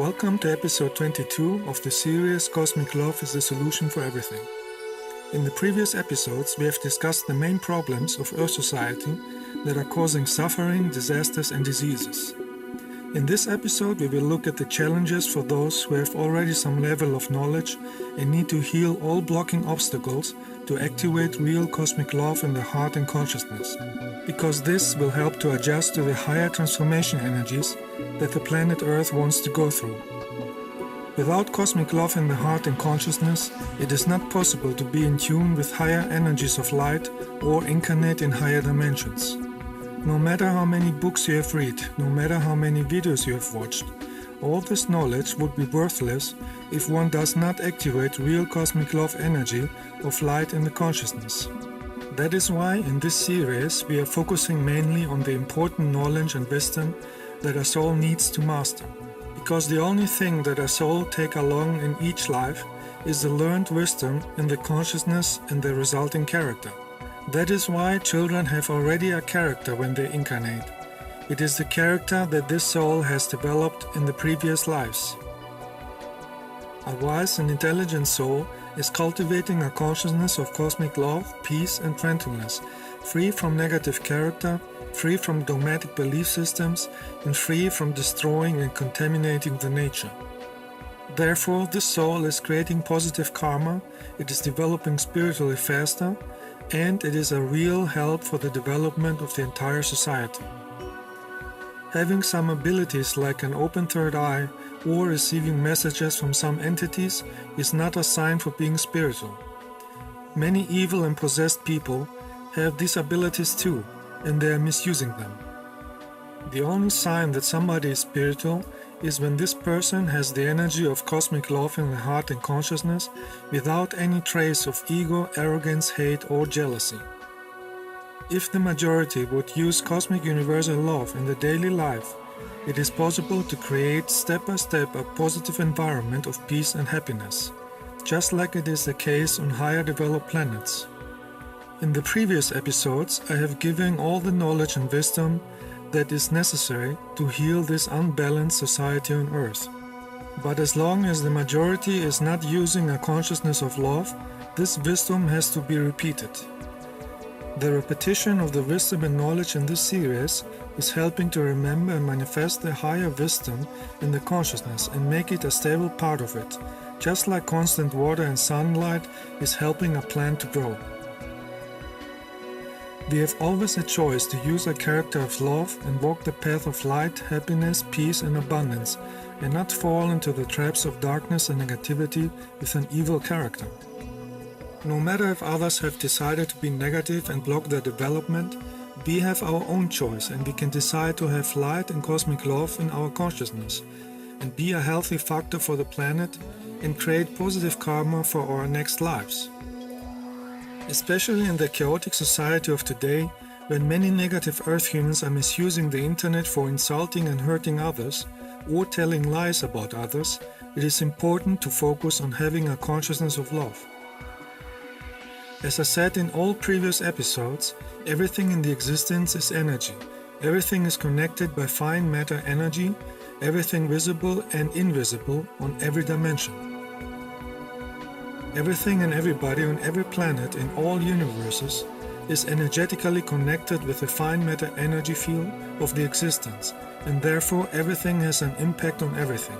Welcome to episode 22 of the series Cosmic Love is the Solution for Everything. In the previous episodes, we have discussed the main problems of Earth society that are causing suffering, disasters, and diseases. In this episode, we will look at the challenges for those who have already some level of knowledge and need to heal all blocking obstacles to activate real cosmic love in the heart and consciousness, because this will help to adjust to the higher transformation energies that the planet Earth wants to go through. Without cosmic love in the heart and consciousness, it is not possible to be in tune with higher energies of light or incarnate in higher dimensions. No matter how many books you have read, no matter how many videos you have watched, all this knowledge would be worthless if one does not activate real cosmic love energy of light in the consciousness. That is why in this series we are focusing mainly on the important knowledge and wisdom that a soul needs to master. Because the only thing that a soul take along in each life is the learned wisdom in the consciousness and the resulting character. That is why children have already a character when they incarnate. It is the character that this soul has developed in the previous lives. A wise and intelligent soul is cultivating a consciousness of cosmic love, peace, and friendliness, free from negative character, free from dogmatic belief systems, and free from destroying and contaminating the nature. Therefore, this soul is creating positive karma, it is developing spiritually faster, and it is a real help for the development of the entire society. Having some abilities like an open third eye or receiving messages from some entities is not a sign for being spiritual. Many evil and possessed people have these abilities too, and they are misusing them. The only sign that somebody is spiritual is when this person has the energy of cosmic love in the heart and consciousness without any trace of ego, arrogance, hate, or jealousy. If the majority would use cosmic universal love in the daily life, it is possible to create step by step a positive environment of peace and happiness, just like it is the case on higher developed planets. In the previous episodes, I have given all the knowledge and wisdom that is necessary to heal this unbalanced society on Earth. But as long as the majority is not using a consciousness of love, this wisdom has to be repeated. The repetition of the wisdom and knowledge in this series is helping to remember and manifest the higher wisdom in the consciousness and make it a stable part of it, just like constant water and sunlight is helping a plant to grow. We have always a choice to use a character of love and walk the path of light, happiness, peace, and abundance, and not fall into the traps of darkness and negativity with an evil character. No matter if others have decided to be negative and block their development, we have our own choice and we can decide to have light and cosmic love in our consciousness and be a healthy factor for the planet and create positive karma for our next lives. Especially in the chaotic society of today, when many negative Earth humans are misusing the internet for insulting and hurting others or telling lies about others, it is important to focus on having a consciousness of love. As I said in all previous episodes, everything in the existence is energy. Everything is connected by fine matter energy, everything visible and invisible on every dimension. Everything and everybody on every planet in all universes is energetically connected with the fine matter energy field of the existence, and therefore everything has an impact on everything.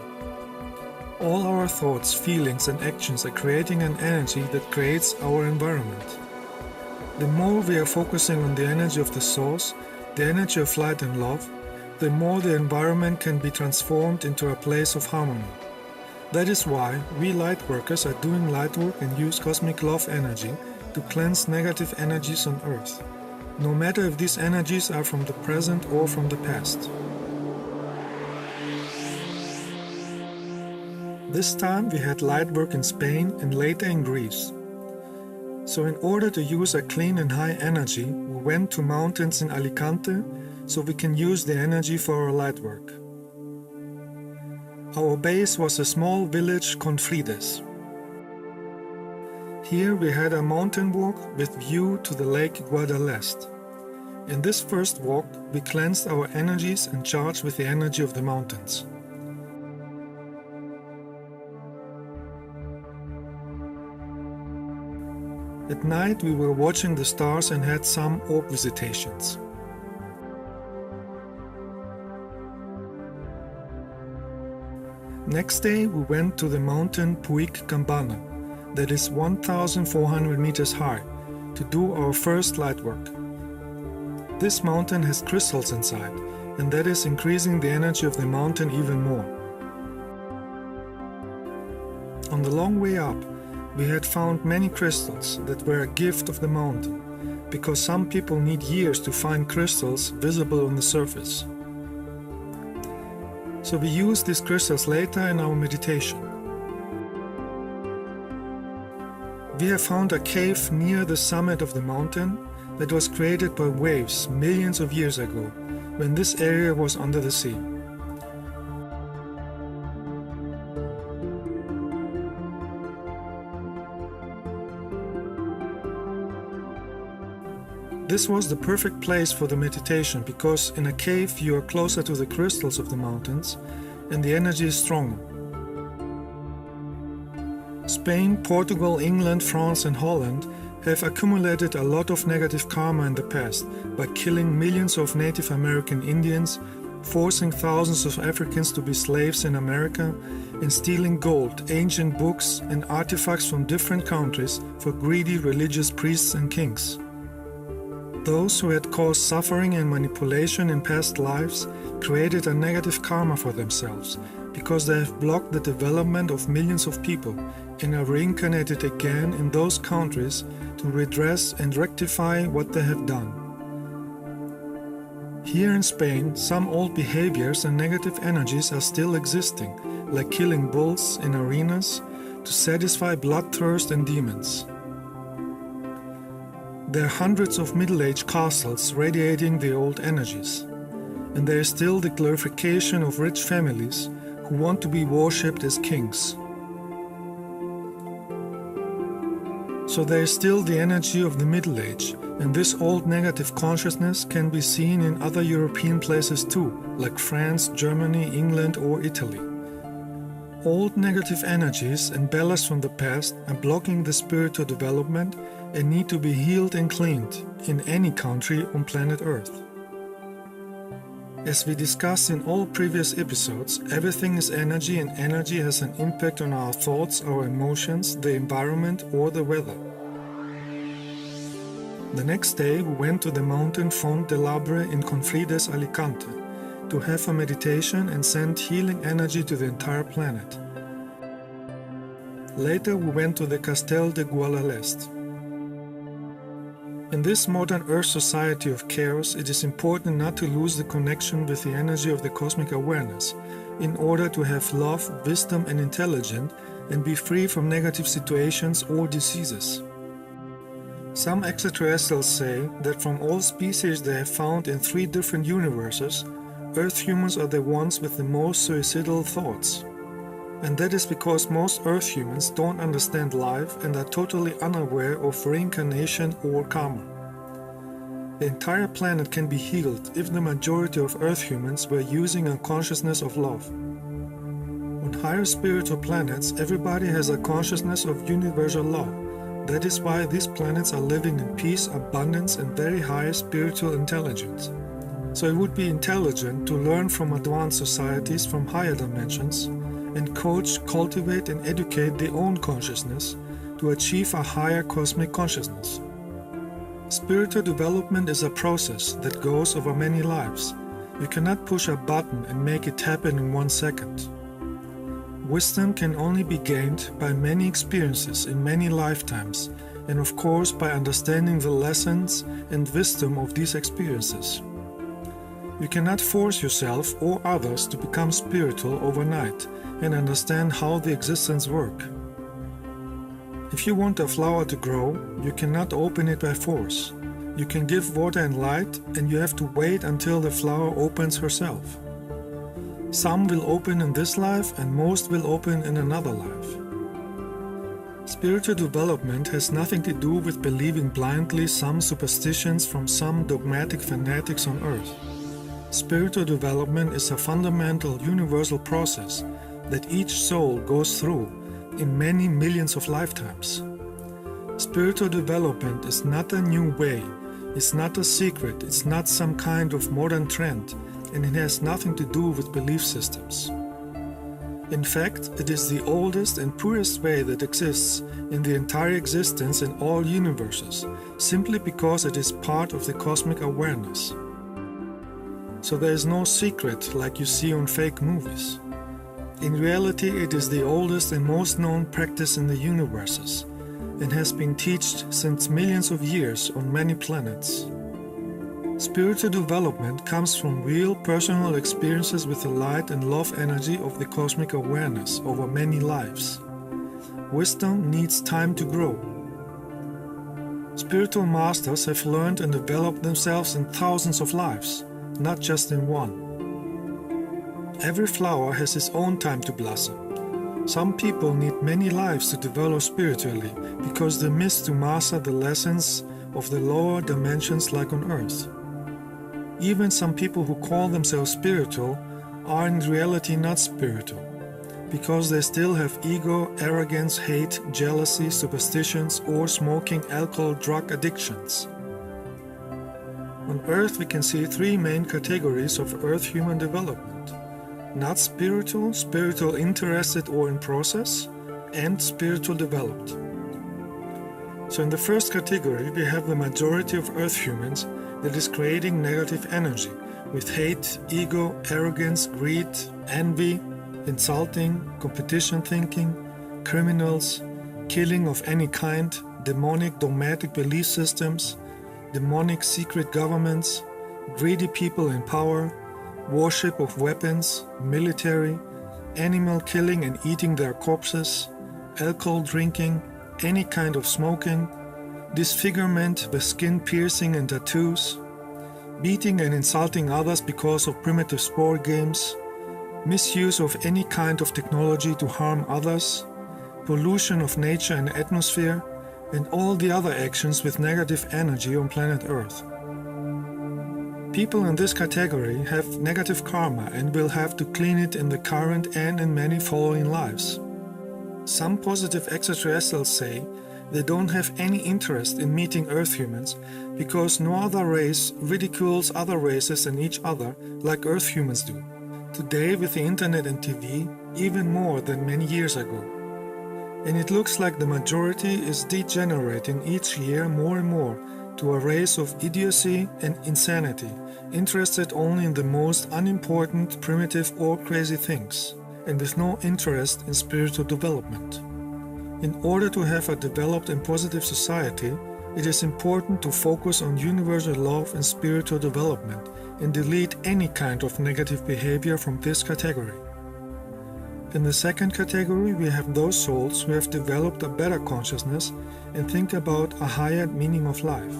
All our thoughts, feelings, and actions are creating an energy that creates our environment. The more we are focusing on the energy of the source, the energy of light and love, the more the environment can be transformed into a place of harmony. That is why we light workers are doing light work and use cosmic love energy to cleanse negative energies on Earth, no matter if these energies are from the present or from the past. This time we had light work in Spain and later in Greece. So in order to use a clean and high energy, we went to mountains in Alicante so we can use the energy for our light work. Our base was a small village Confrides. Here we had a mountain walk with view to the lake Guadalest. In this first walk, we cleansed our energies and charged with the energy of the mountains. At night we were watching the stars and had some orb visitations. Next day we went to the mountain Puig Campana, that is 1,400 meters high, to do our first light work. This mountain has crystals inside, and that is increasing the energy of the mountain even more. On the long way up, we had found many crystals that were a gift of the mountain, because some people need years to find crystals visible on the surface. So we used these crystals later in our meditation. We have found a cave near the summit of the mountain that was created by waves millions of years ago, when this area was under the sea. This was the perfect place for the meditation because in a cave you are closer to the crystals of the mountains and the energy is stronger. Spain, Portugal, England, France and Holland have accumulated a lot of negative karma in the past by killing millions of Native American Indians, forcing thousands of Africans to be slaves in America, and stealing gold, ancient books and artifacts from different countries for greedy religious priests and kings. Those who had caused suffering and manipulation in past lives created a negative karma for themselves because they have blocked the development of millions of people and are reincarnated again in those countries to redress and rectify what they have done. Here in Spain, some old behaviors and negative energies are still existing, like killing bulls in arenas to satisfy bloodthirst and demons. There are hundreds of middle-aged castles radiating the old energies, and there is still the glorification of rich families who want to be worshipped as kings. So there is still the energy of the Middle Age, and this old negative consciousness can be seen in other European places too, like France, Germany, England or Italy. Old negative energies and ballast from the past are blocking the spiritual development and need to be healed and cleaned in any country on planet Earth. As we discussed in all previous episodes, everything is energy and energy has an impact on our thoughts, our emotions, the environment or the weather. The next day we went to the mountain Font de l'Arbre in Confrides, Alicante, to have a meditation and send healing energy to the entire planet. Later we went to the Castel de Guadalest. In this modern Earth society of chaos, it is important not to lose the connection with the energy of the cosmic awareness in order to have love, wisdom and intelligence and be free from negative situations or diseases. Some extraterrestrials say that from all species they have found in 3 different universes, Earth humans are the ones with the most suicidal thoughts. And that is because most Earth humans don't understand life and are totally unaware of reincarnation or karma. The entire planet can be healed if the majority of Earth humans were using a consciousness of love. On higher spiritual planets, everybody has a consciousness of universal law. That is why these planets are living in peace, abundance and very high spiritual intelligence. So it would be intelligent to learn from advanced societies from higher dimensions and coach, cultivate and educate their own consciousness to achieve a higher cosmic consciousness. Spiritual development is a process that goes over many lives. You cannot push a button and make it happen in 1 second. Wisdom can only be gained by many experiences in many lifetimes and of course by understanding the lessons and wisdom of these experiences. You cannot force yourself or others to become spiritual overnight and understand how the existence works. If you want a flower to grow, you cannot open it by force. You can give water and light, and you have to wait until the flower opens herself. Some will open in this life and most will open in another life. Spiritual development has nothing to do with believing blindly some superstitions from some dogmatic fanatics on earth. Spiritual development is a fundamental universal process that each soul goes through in many millions of lifetimes. Spiritual development is not a new way, it's not a secret, it's not some kind of modern trend, and it has nothing to do with belief systems. In fact, it is the oldest and purest way that exists in the entire existence in all universes, simply because it is part of the cosmic awareness. So there is no secret like you see on fake movies. In reality, it is the oldest and most known practice in the universes, and has been taught since millions of years on many planets. Spiritual development comes from real personal experiences with the light and love energy of the cosmic awareness over many lives. Wisdom needs time to grow. Spiritual masters have learned and developed themselves in thousands of lives, not just in one. Every flower has its own time to blossom. Some people need many lives to develop spiritually because they miss to master the lessons of the lower dimensions like on Earth. Even some people who call themselves spiritual are in reality not spiritual, because they still have ego, arrogance, hate, jealousy, superstitions, or smoking, alcohol, drug addictions. On Earth we can see three main categories of Earth human development: not spiritual, spiritual interested or in process, and spiritual developed. So in the first category we have the majority of Earth humans that is creating negative energy with hate, ego, arrogance, greed, envy, insulting, competition thinking, criminals, killing of any kind, demonic dogmatic belief systems, demonic secret governments, greedy people in power, worship of weapons, military, animal killing and eating their corpses, alcohol drinking, any kind of smoking, disfigurement with skin piercing and tattoos, beating and insulting others because of primitive sport games, misuse of any kind of technology to harm others, pollution of nature and atmosphere, and all the other actions with negative energy on planet Earth. People in this category have negative karma and will have to clean it in the current and in many following lives. Some positive extraterrestrials say they don't have any interest in meeting Earth humans because no other race ridicules other races and each other like Earth humans do. Today with the internet and TV, even more than many years ago. And it looks like the majority is degenerating each year more and more to a race of idiocy and insanity, interested only in the most unimportant, primitive or crazy things, and with no interest in spiritual development. In order to have a developed and positive society, it is important to focus on universal love and spiritual development and delete any kind of negative behavior from this category. In the second category, we have those souls who have developed a better consciousness and think about a higher meaning of life.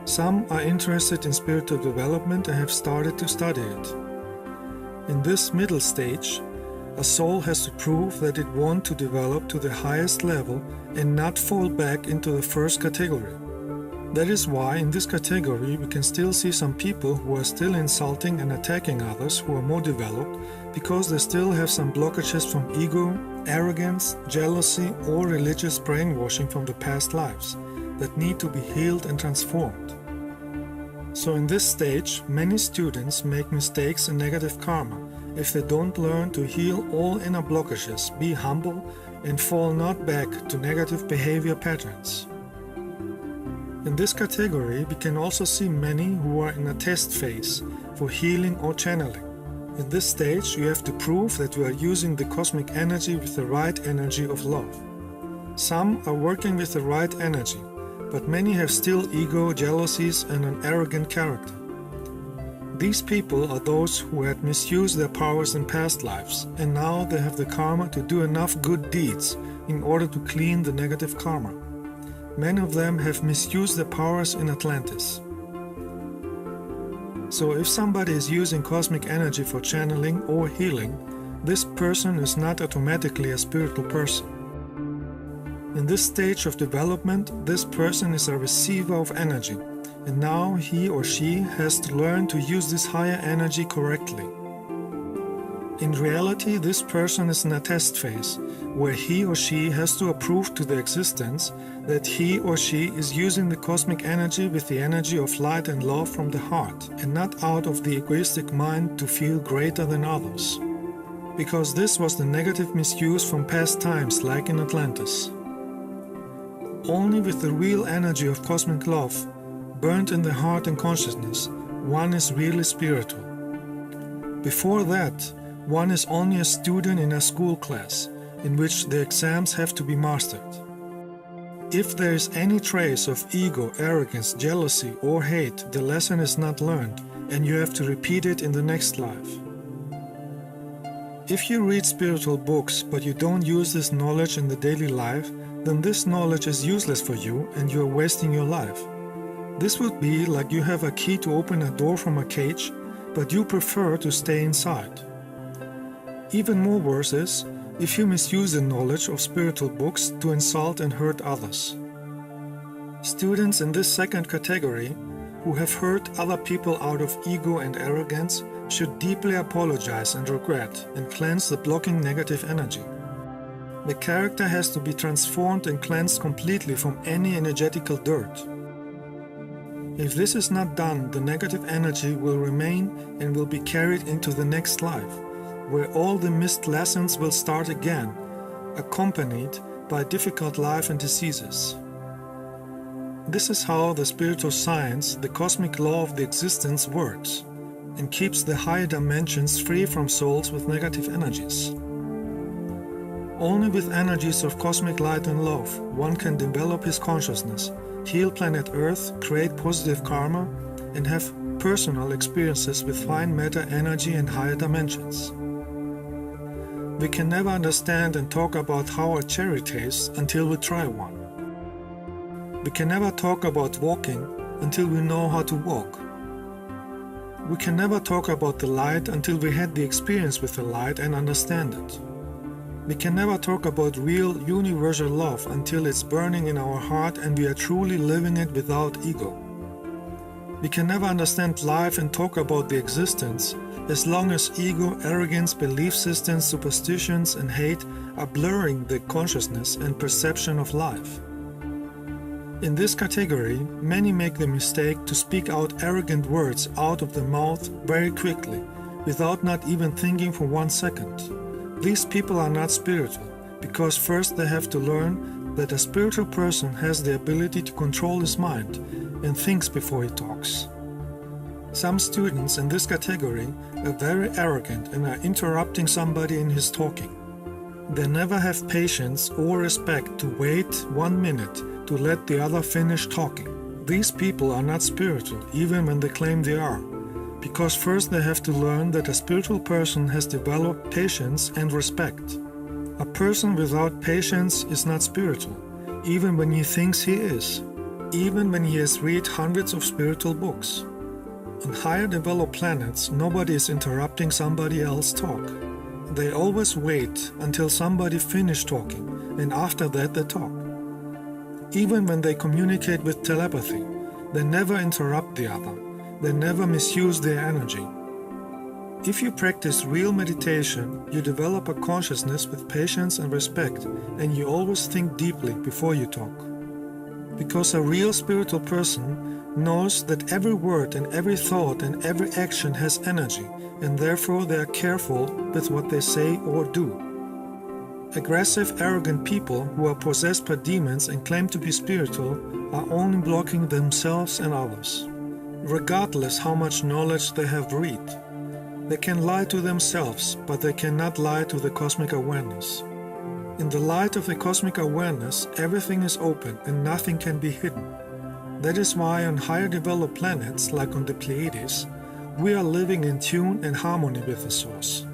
Some are interested in spiritual development and have started to study it. In this middle stage, a soul has to prove that it wants to develop to the highest level and not fall back into the first category. That is why in this category we can still see some people who are still insulting and attacking others who are more developed because they still have some blockages from ego, arrogance, jealousy or religious brainwashing from the past lives that need to be healed and transformed. So in this stage, many students make mistakes and negative karma if they don't learn to heal all inner blockages, be humble, and fall not back to negative behavior patterns. In this category, we can also see many who are in a test phase for healing or channeling. In this stage, you have to prove that you are using the cosmic energy with the right energy of love. Some are working with the right energy, but many have still ego, jealousies, and an arrogant character. These people are those who had misused their powers in past lives, and now they have the karma to do enough good deeds in order to clean the negative karma. Many of them have misused their powers in Atlantis. So if somebody is using cosmic energy for channeling or healing, this person is not automatically a spiritual person. In this stage of development, this person is a receiver of energy, and now he or she has to learn to use this higher energy correctly. In reality, this person is in a test phase, where he or she has to prove to the existence that he or she is using the cosmic energy with the energy of light and love from the heart, and not out of the egoistic mind to feel greater than others. Because this was the negative misuse from past times, like in Atlantis. Only with the real energy of cosmic love, burnt in the heart and consciousness, one is really spiritual. Before that, one is only a student in a school class, in which the exams have to be mastered. If there is any trace of ego, arrogance, jealousy, or hate, the lesson is not learned, and you have to repeat it in the next life. If you read spiritual books, but you don't use this knowledge in the daily life, then this knowledge is useless for you and you are wasting your life. This would be like you have a key to open a door from a cage, but you prefer to stay inside. Even more worse is if you misuse the knowledge of spiritual books to insult and hurt others. Students in this second category, who have hurt other people out of ego and arrogance, should deeply apologize and regret and cleanse the blocking negative energy. The character has to be transformed and cleansed completely from any energetical dirt. If this is not done, the negative energy will remain and will be carried into the next life, where all the missed lessons will start again, accompanied by difficult life and diseases. This is how the spiritual science, the cosmic law of the existence, works, and keeps the higher dimensions free from souls with negative energies. Only with energies of cosmic light and love, one can develop his consciousness, heal planet Earth, create positive karma, and have personal experiences with fine matter energy and higher dimensions. We can never understand and talk about how a cherry tastes until we try one. We can never talk about walking until we know how to walk. We can never talk about the light until we had the experience with the light and understand it. We can never talk about real universal love until it's burning in our heart and we are truly living it without ego. We can never understand life and talk about the existence as long as ego, arrogance, belief systems, superstitions, and hate are blurring the consciousness and perception of life. In this category, many make the mistake to speak out arrogant words out of the mouth very quickly, without not even thinking for 1 second. These people are not spiritual, because first they have to learn that a spiritual person has the ability to control his mind and thinks before he talks. Some students in this category are very arrogant and are interrupting somebody in his talking. They never have patience or respect to wait 1 minute to let the other finish talking. These people are not spiritual, even when they claim they are, because first they have to learn that a spiritual person has developed patience and respect. A person without patience is not spiritual, even when he thinks he is, even when he has read hundreds of spiritual books. On higher developed planets, nobody is interrupting somebody else's talk. They always wait until somebody finishes talking, and after that they talk. Even when they communicate with telepathy, they never interrupt the other. They never misuse their energy. If you practice real meditation, you develop a consciousness with patience and respect, and you always think deeply before you talk. Because a real spiritual person knows that every word and every thought and every action has energy, and therefore they are careful with what they say or do. Aggressive, arrogant people who are possessed by demons and claim to be spiritual are only blocking themselves and others. Regardless how much knowledge they have read, they can lie to themselves, but they cannot lie to the cosmic awareness. In the light of the cosmic awareness, everything is open and nothing can be hidden. That is why on higher developed planets, like on the Pleiades, we are living in tune and harmony with the Source.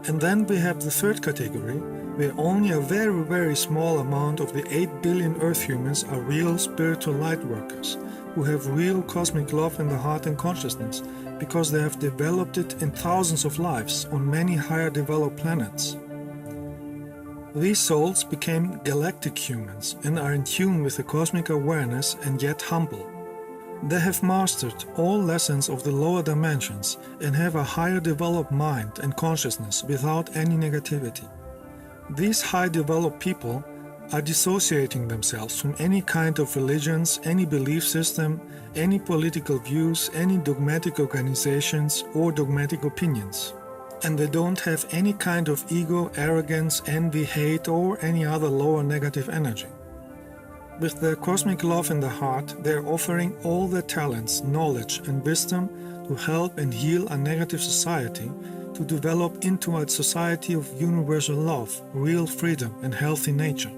And then we have the third category, where only a very, very small amount of the 8 billion Earth humans are real spiritual light workers, who have real cosmic love in the heart and consciousness, because they have developed it in thousands of lives on many higher developed planets. These souls became galactic humans and are in tune with the cosmic awareness and yet humble. They have mastered all lessons of the lower dimensions and have a higher developed mind and consciousness without any negativity. These high developed people are dissociating themselves from any kind of religions, any belief system, any political views, any dogmatic organizations or dogmatic opinions. And they don't have any kind of ego, arrogance, envy, hate, or any other lower negative energy. With their cosmic love in the heart, they are offering all their talents, knowledge, and wisdom to help and heal a negative society to develop into a society of universal love, real freedom, and healthy nature.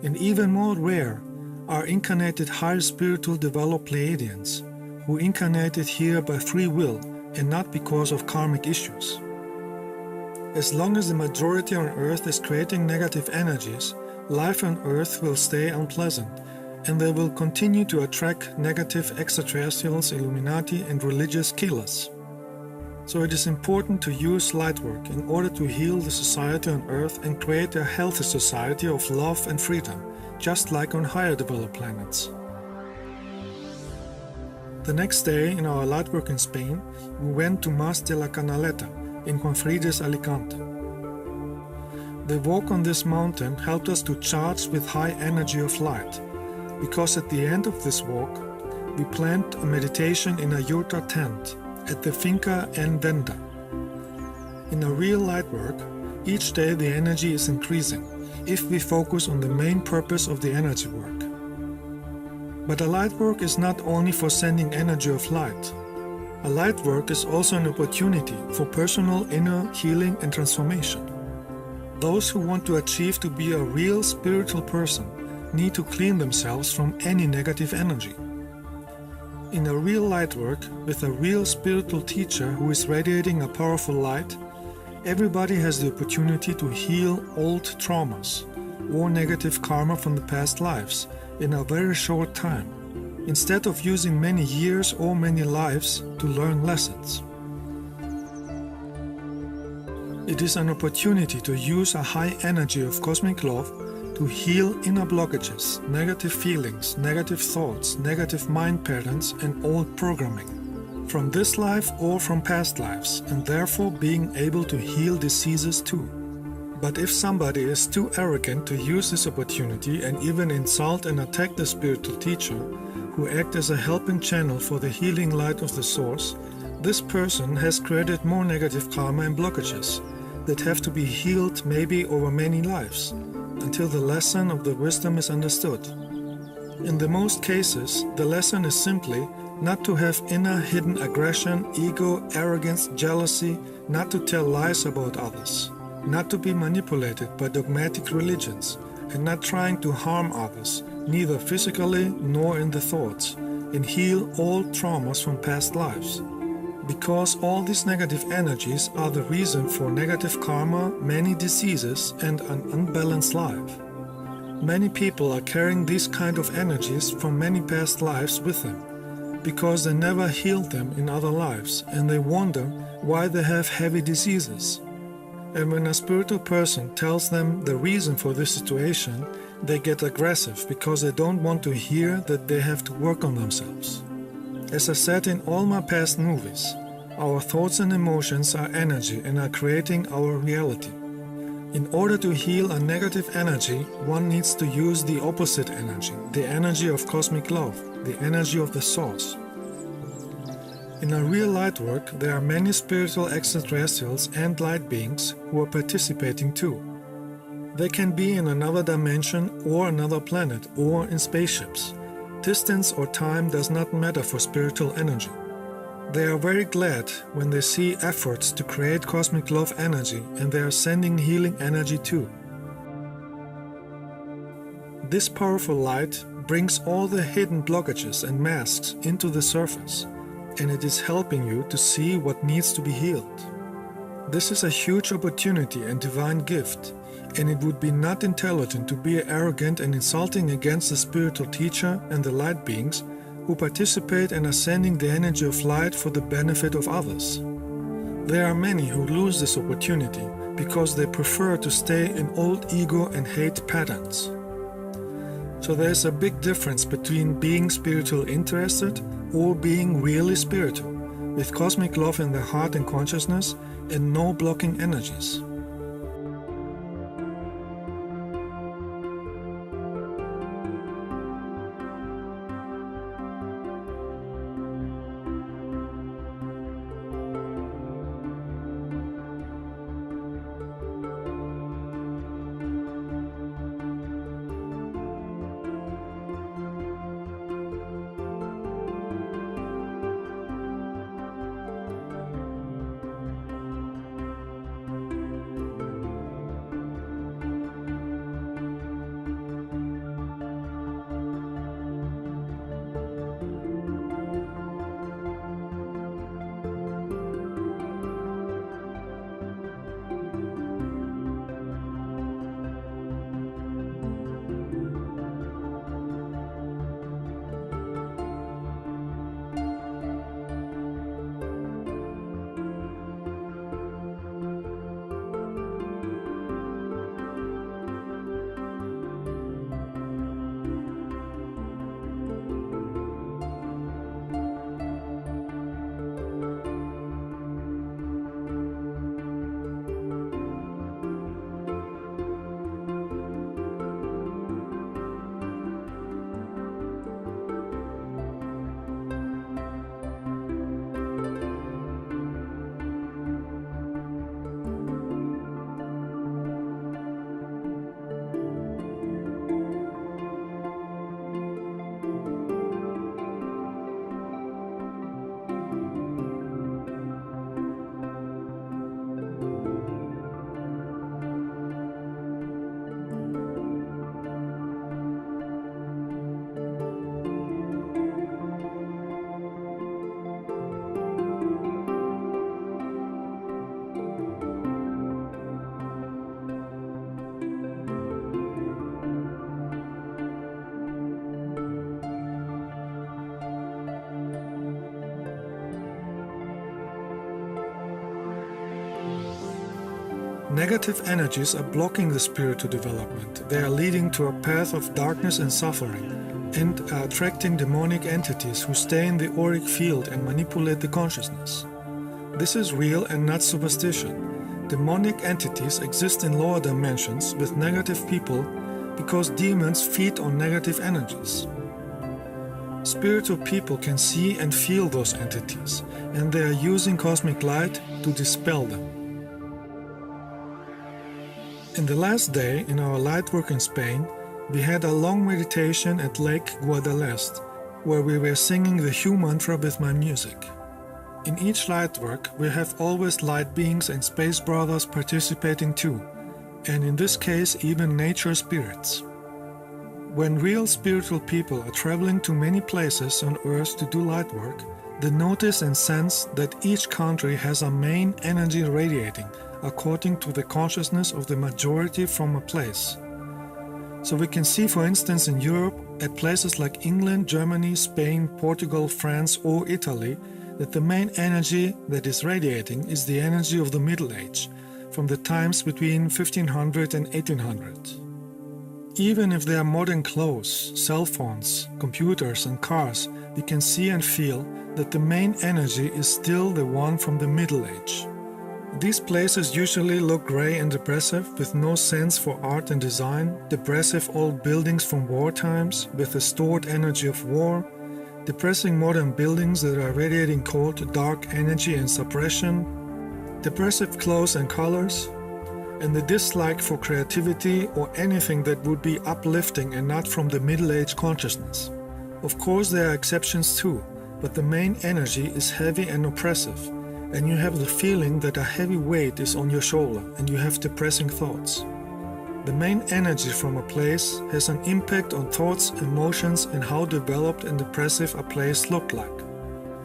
And even more rare are incarnated higher spiritual developed Pleiadians, who incarnated here by free will and not because of karmic issues. As long as the majority on Earth is creating negative energies, life on Earth will stay unpleasant, and they will continue to attract negative extraterrestrials, Illuminati, and religious killers. So it is important to use lightwork in order to heal the society on Earth and create a healthy society of love and freedom, just like on higher developed planets. The next day, in our lightwork in Spain, we went to Mas de la Canaleta in Confrides, Alicante. The walk on this mountain helped us to charge with high energy of light, because at the end of this walk, we planned a meditation in a yurta tent at the Finca en Venda. In a real light work, each day the energy is increasing if we focus on the main purpose of the energy work. But a light work is not only for sending energy of light. A light work is also an opportunity for personal inner healing and transformation. Those who want to achieve to be a real spiritual person need to clean themselves from any negative energy. In a real light work, with a real spiritual teacher who is radiating a powerful light, everybody has the opportunity to heal old traumas or negative karma from the past lives in a very short time, instead of using many years or many lives to learn lessons. It is an opportunity to use a high energy of cosmic love to heal inner blockages, negative feelings, negative thoughts, negative mind patterns, and old programming, from this life or from past lives, and therefore being able to heal diseases too. But if somebody is too arrogant to use this opportunity and even insult and attack the spiritual teacher, who act as a helping channel for the healing light of the source, this person has created more negative karma and blockages that have to be healed maybe over many lives, until the lesson of the wisdom is understood. In the most cases, the lesson is simply not to have inner hidden aggression, ego, arrogance, jealousy, not to tell lies about others, not to be manipulated by dogmatic religions, and not trying to harm others, neither physically nor in the thoughts, and heal all traumas from past lives. Because all these negative energies are the reason for negative karma, many diseases, and an unbalanced life. Many people are carrying these kind of energies from many past lives with them, because they never healed them in other lives, and they wonder why they have heavy diseases. And when a spiritual person tells them the reason for this situation, they get aggressive because they don't want to hear that they have to work on themselves. As I said in all my past movies, our thoughts and emotions are energy and are creating our reality. In order to heal a negative energy, one needs to use the opposite energy, the energy of cosmic love, the energy of the source. In a real light work, there are many spiritual extraterrestrials and light beings who are participating too. They can be in another dimension or another planet or in spaceships. Distance or time does not matter for spiritual energy. They are very glad when they see efforts to create cosmic love energy, and they are sending healing energy too. This powerful light brings all the hidden blockages and masks into the surface, and it is helping you to see what needs to be healed. This is a huge opportunity and divine gift, and it would be not intelligent to be arrogant and insulting against the spiritual teacher and the light beings who participate in ascending the energy of light for the benefit of others. There are many who lose this opportunity because they prefer to stay in old ego and hate patterns. So there's a big difference between being spiritual interested or being really spiritual, with cosmic love in the heart and consciousness and no blocking energies. Negative energies are blocking the spiritual development. They are leading to a path of darkness and suffering, and are attracting demonic entities who stay in the auric field and manipulate the consciousness. This is real and not superstition. Demonic entities exist in lower dimensions with negative people because demons feed on negative energies. Spiritual people can see and feel those entities, and they are using cosmic light to dispel them. In the last day in our light work in Spain, we had a long meditation at Lake Guadalest, where we were singing the Hue mantra with my music. In each light work, we have always light beings and space brothers participating too, and in this case even nature spirits. When real spiritual people are traveling to many places on Earth to do light work, they notice and sense that each country has a main energy radiating according to the consciousness of the majority from a place. So we can see, for instance, in Europe, at places like England, Germany, Spain, Portugal, France or Italy, that the main energy that is radiating is the energy of the Middle Age, from the times between 1500 and 1800. Even if there are modern clothes, cell phones, computers and cars, we can see and feel that the main energy is still the one from the Middle Age. These places usually look grey and depressive, with no sense for art and design, depressive old buildings from war times with the stored energy of war, depressing modern buildings that are radiating cold, dark energy and suppression, depressive clothes and colors, and the dislike for creativity or anything that would be uplifting and not from the Middle Age consciousness. Of course there are exceptions too, but the main energy is heavy and oppressive, and you have the feeling that a heavy weight is on your shoulder and you have depressing thoughts. The main energy from a place has an impact on thoughts, emotions, and how developed and depressive a place looked like.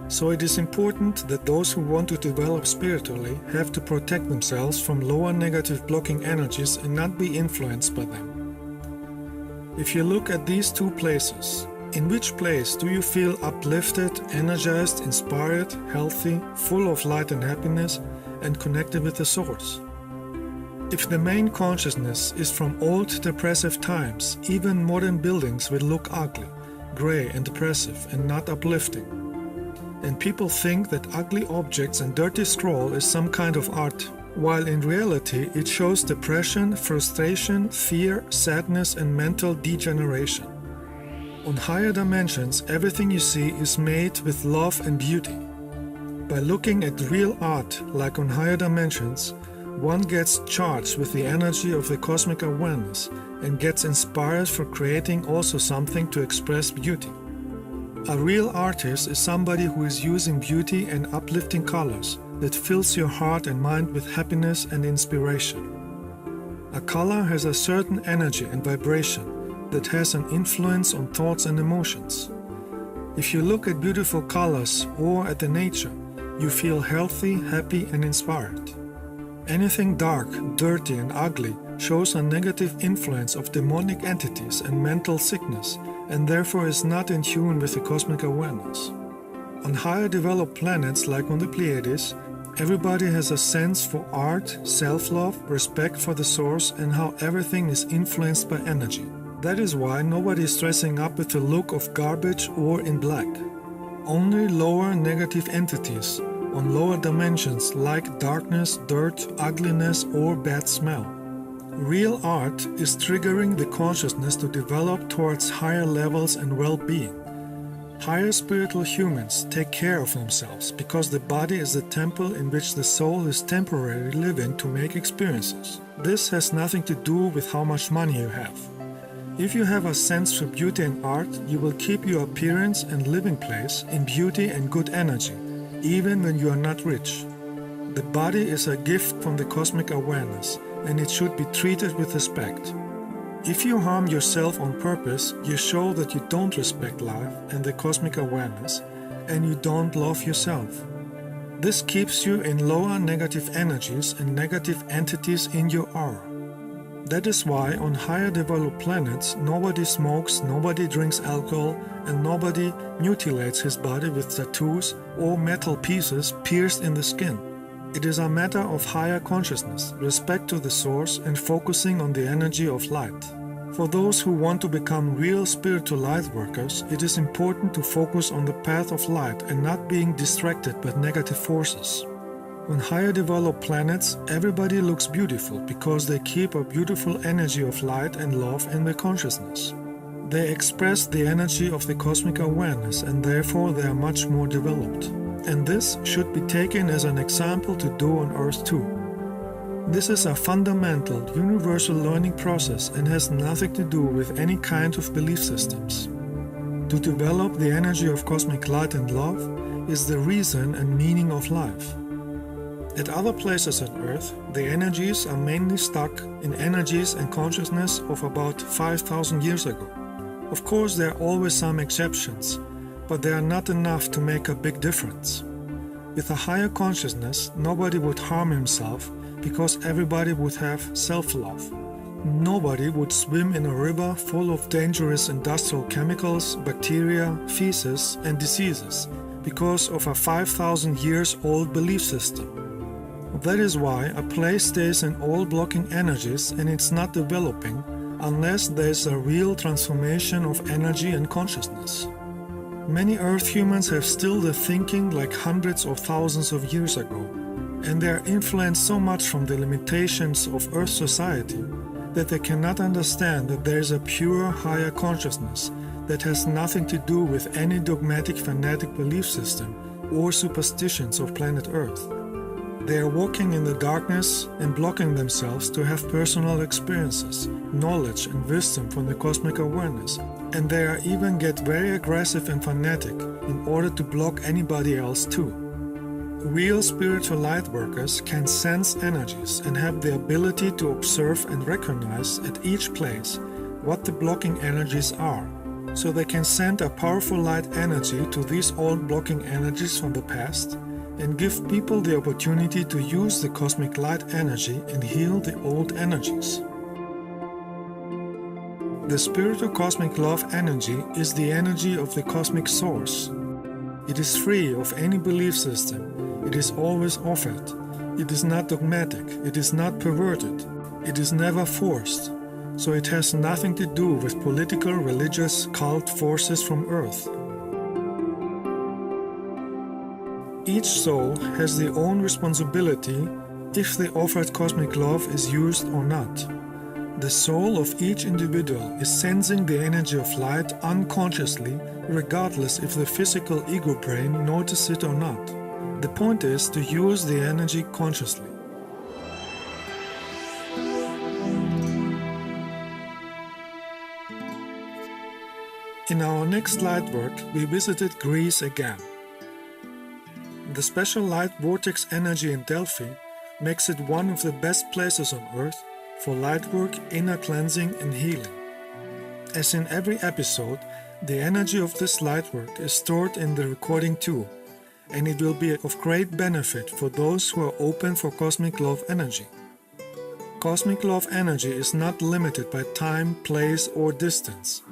So it is important that those who want to develop spiritually have to protect themselves from lower negative blocking energies and not be influenced by them. If you look at these two places, in which place do you feel uplifted, energized, inspired, healthy, full of light and happiness, and connected with the source? If the main consciousness is from old depressive times, even modern buildings will look ugly, grey and depressive and not uplifting. And people think that ugly objects and dirty scroll is some kind of art, while in reality it shows depression, frustration, fear, sadness and mental degeneration. On higher dimensions, everything you see is made with love and beauty. By looking at real art, like on higher dimensions, one gets charged with the energy of the cosmic awareness and gets inspired for creating also something to express beauty. A real artist is somebody who is using beauty and uplifting colors that fills your heart and mind with happiness and inspiration. A color has a certain energy and vibration that has an influence on thoughts and emotions. If you look at beautiful colors or at the nature, you feel healthy, happy and inspired. Anything dark, dirty and ugly shows a negative influence of demonic entities and mental sickness, and therefore is not in tune with the cosmic awareness. On higher developed planets like on the Pleiades, everybody has a sense for art, self-love, respect for the source and how everything is influenced by energy. That is why nobody is dressing up with the look of garbage or in black. Only lower negative entities on lower dimensions like darkness, dirt, ugliness or bad smell. Real art is triggering the consciousness to develop towards higher levels and well-being. Higher spiritual humans take care of themselves because the body is the temple in which the soul is temporarily living to make experiences. This has nothing to do with how much money you have. If you have a sense for beauty and art, you will keep your appearance and living place in beauty and good energy, even when you are not rich. The body is a gift from the cosmic awareness, and it should be treated with respect. If you harm yourself on purpose, you show that you don't respect life and the cosmic awareness, and you don't love yourself. This keeps you in lower negative energies and negative entities in your aura. That is why on higher developed planets, nobody smokes, nobody drinks alcohol, and nobody mutilates his body with tattoos or metal pieces pierced in the skin. It is a matter of higher consciousness, respect to the source, and focusing on the energy of light. For those who want to become real spiritual light workers, it is important to focus on the path of light and not being distracted by negative forces. On higher developed planets, everybody looks beautiful because they keep a beautiful energy of light and love in their consciousness. They express the energy of the cosmic awareness and therefore they are much more developed. And this should be taken as an example to do on Earth too. This is a fundamental, universal learning process and has nothing to do with any kind of belief systems. To develop the energy of cosmic light and love is the reason and meaning of life. At other places on Earth, the energies are mainly stuck in energies and consciousness of about 5,000 years ago. Of course, there are always some exceptions, but they are not enough to make a big difference. With a higher consciousness, nobody would harm himself because everybody would have self-love. Nobody would swim in a river full of dangerous industrial chemicals, bacteria, feces, and diseases because of a 5,000 years old belief system. That is why a place stays in all blocking energies and it's not developing unless there is a real transformation of energy and consciousness. Many Earth humans have still the thinking like hundreds of thousands of years ago, and they are influenced so much from the limitations of Earth society that they cannot understand that there is a pure higher consciousness that has nothing to do with any dogmatic fanatic belief system or superstitions of planet Earth. They are walking in the darkness and blocking themselves to have personal experiences, knowledge and wisdom from the cosmic awareness, and they are even get very aggressive and fanatic in order to block anybody else too. Real spiritual light workers can sense energies and have the ability to observe and recognize at each place what the blocking energies are, so they can send a powerful light energy to these old blocking energies from the past and give people the opportunity to use the cosmic light energy and heal the old energies. The spiritual cosmic love energy is the energy of the cosmic source. It is free of any belief system. It is always offered. It is not dogmatic. It is not perverted. It is never forced, so it has nothing to do with political, religious, cult forces from Earth. Each soul has their own responsibility if the offered cosmic love is used or not. The soul of each individual is sensing the energy of light unconsciously, regardless if the physical ego brain notices it or not. The point is to use the energy consciously. In our next light work, we visited Greece again. The special light vortex energy in Delphi makes it one of the best places on Earth for light work, inner cleansing and healing. As in every episode, the energy of this light work is stored in the recording too, and it will be of great benefit for those who are open for cosmic love energy. Cosmic love energy is not limited by time, place or distance,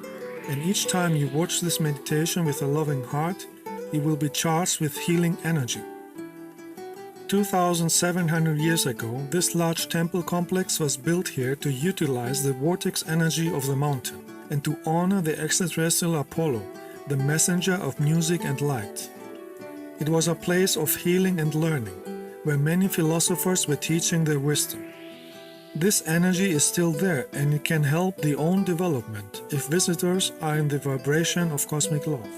and each time you watch this meditation with a loving heart, you will be charged with healing energy. 2,700 years ago, this large temple complex was built here to utilize the vortex energy of the mountain and to honor the extraterrestrial Apollo, the messenger of music and light. It was a place of healing and learning, where many philosophers were teaching their wisdom. This energy is still there and it can help the own development if visitors are in the vibration of cosmic love.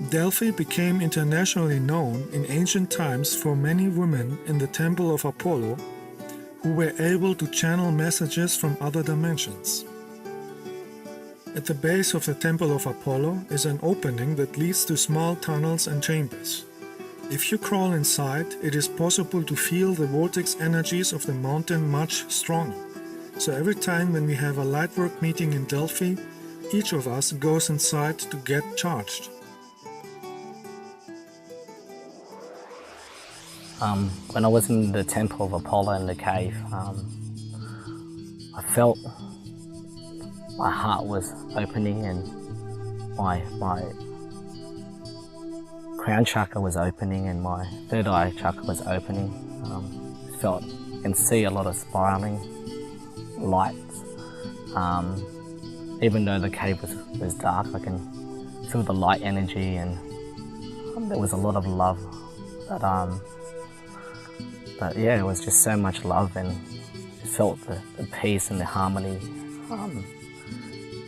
Delphi became internationally known in ancient times for many women in the Temple of Apollo who were able to channel messages from other dimensions. At the base of the Temple of Apollo is an opening that leads to small tunnels and chambers. If you crawl inside, it is possible to feel the vortex energies of the mountain much stronger. So every time when we have a lightwork meeting in Delphi, each of us goes inside to get charged. When I was in the temple of Apollo in the cave, I felt my heart was opening and my crown chakra was opening and my third eye chakra was opening. Felt I can see a lot of spiraling lights. Even though the cave was dark, I can feel the light energy, and there was a lot of love. But yeah, it was just so much love, and it felt the peace and the harmony,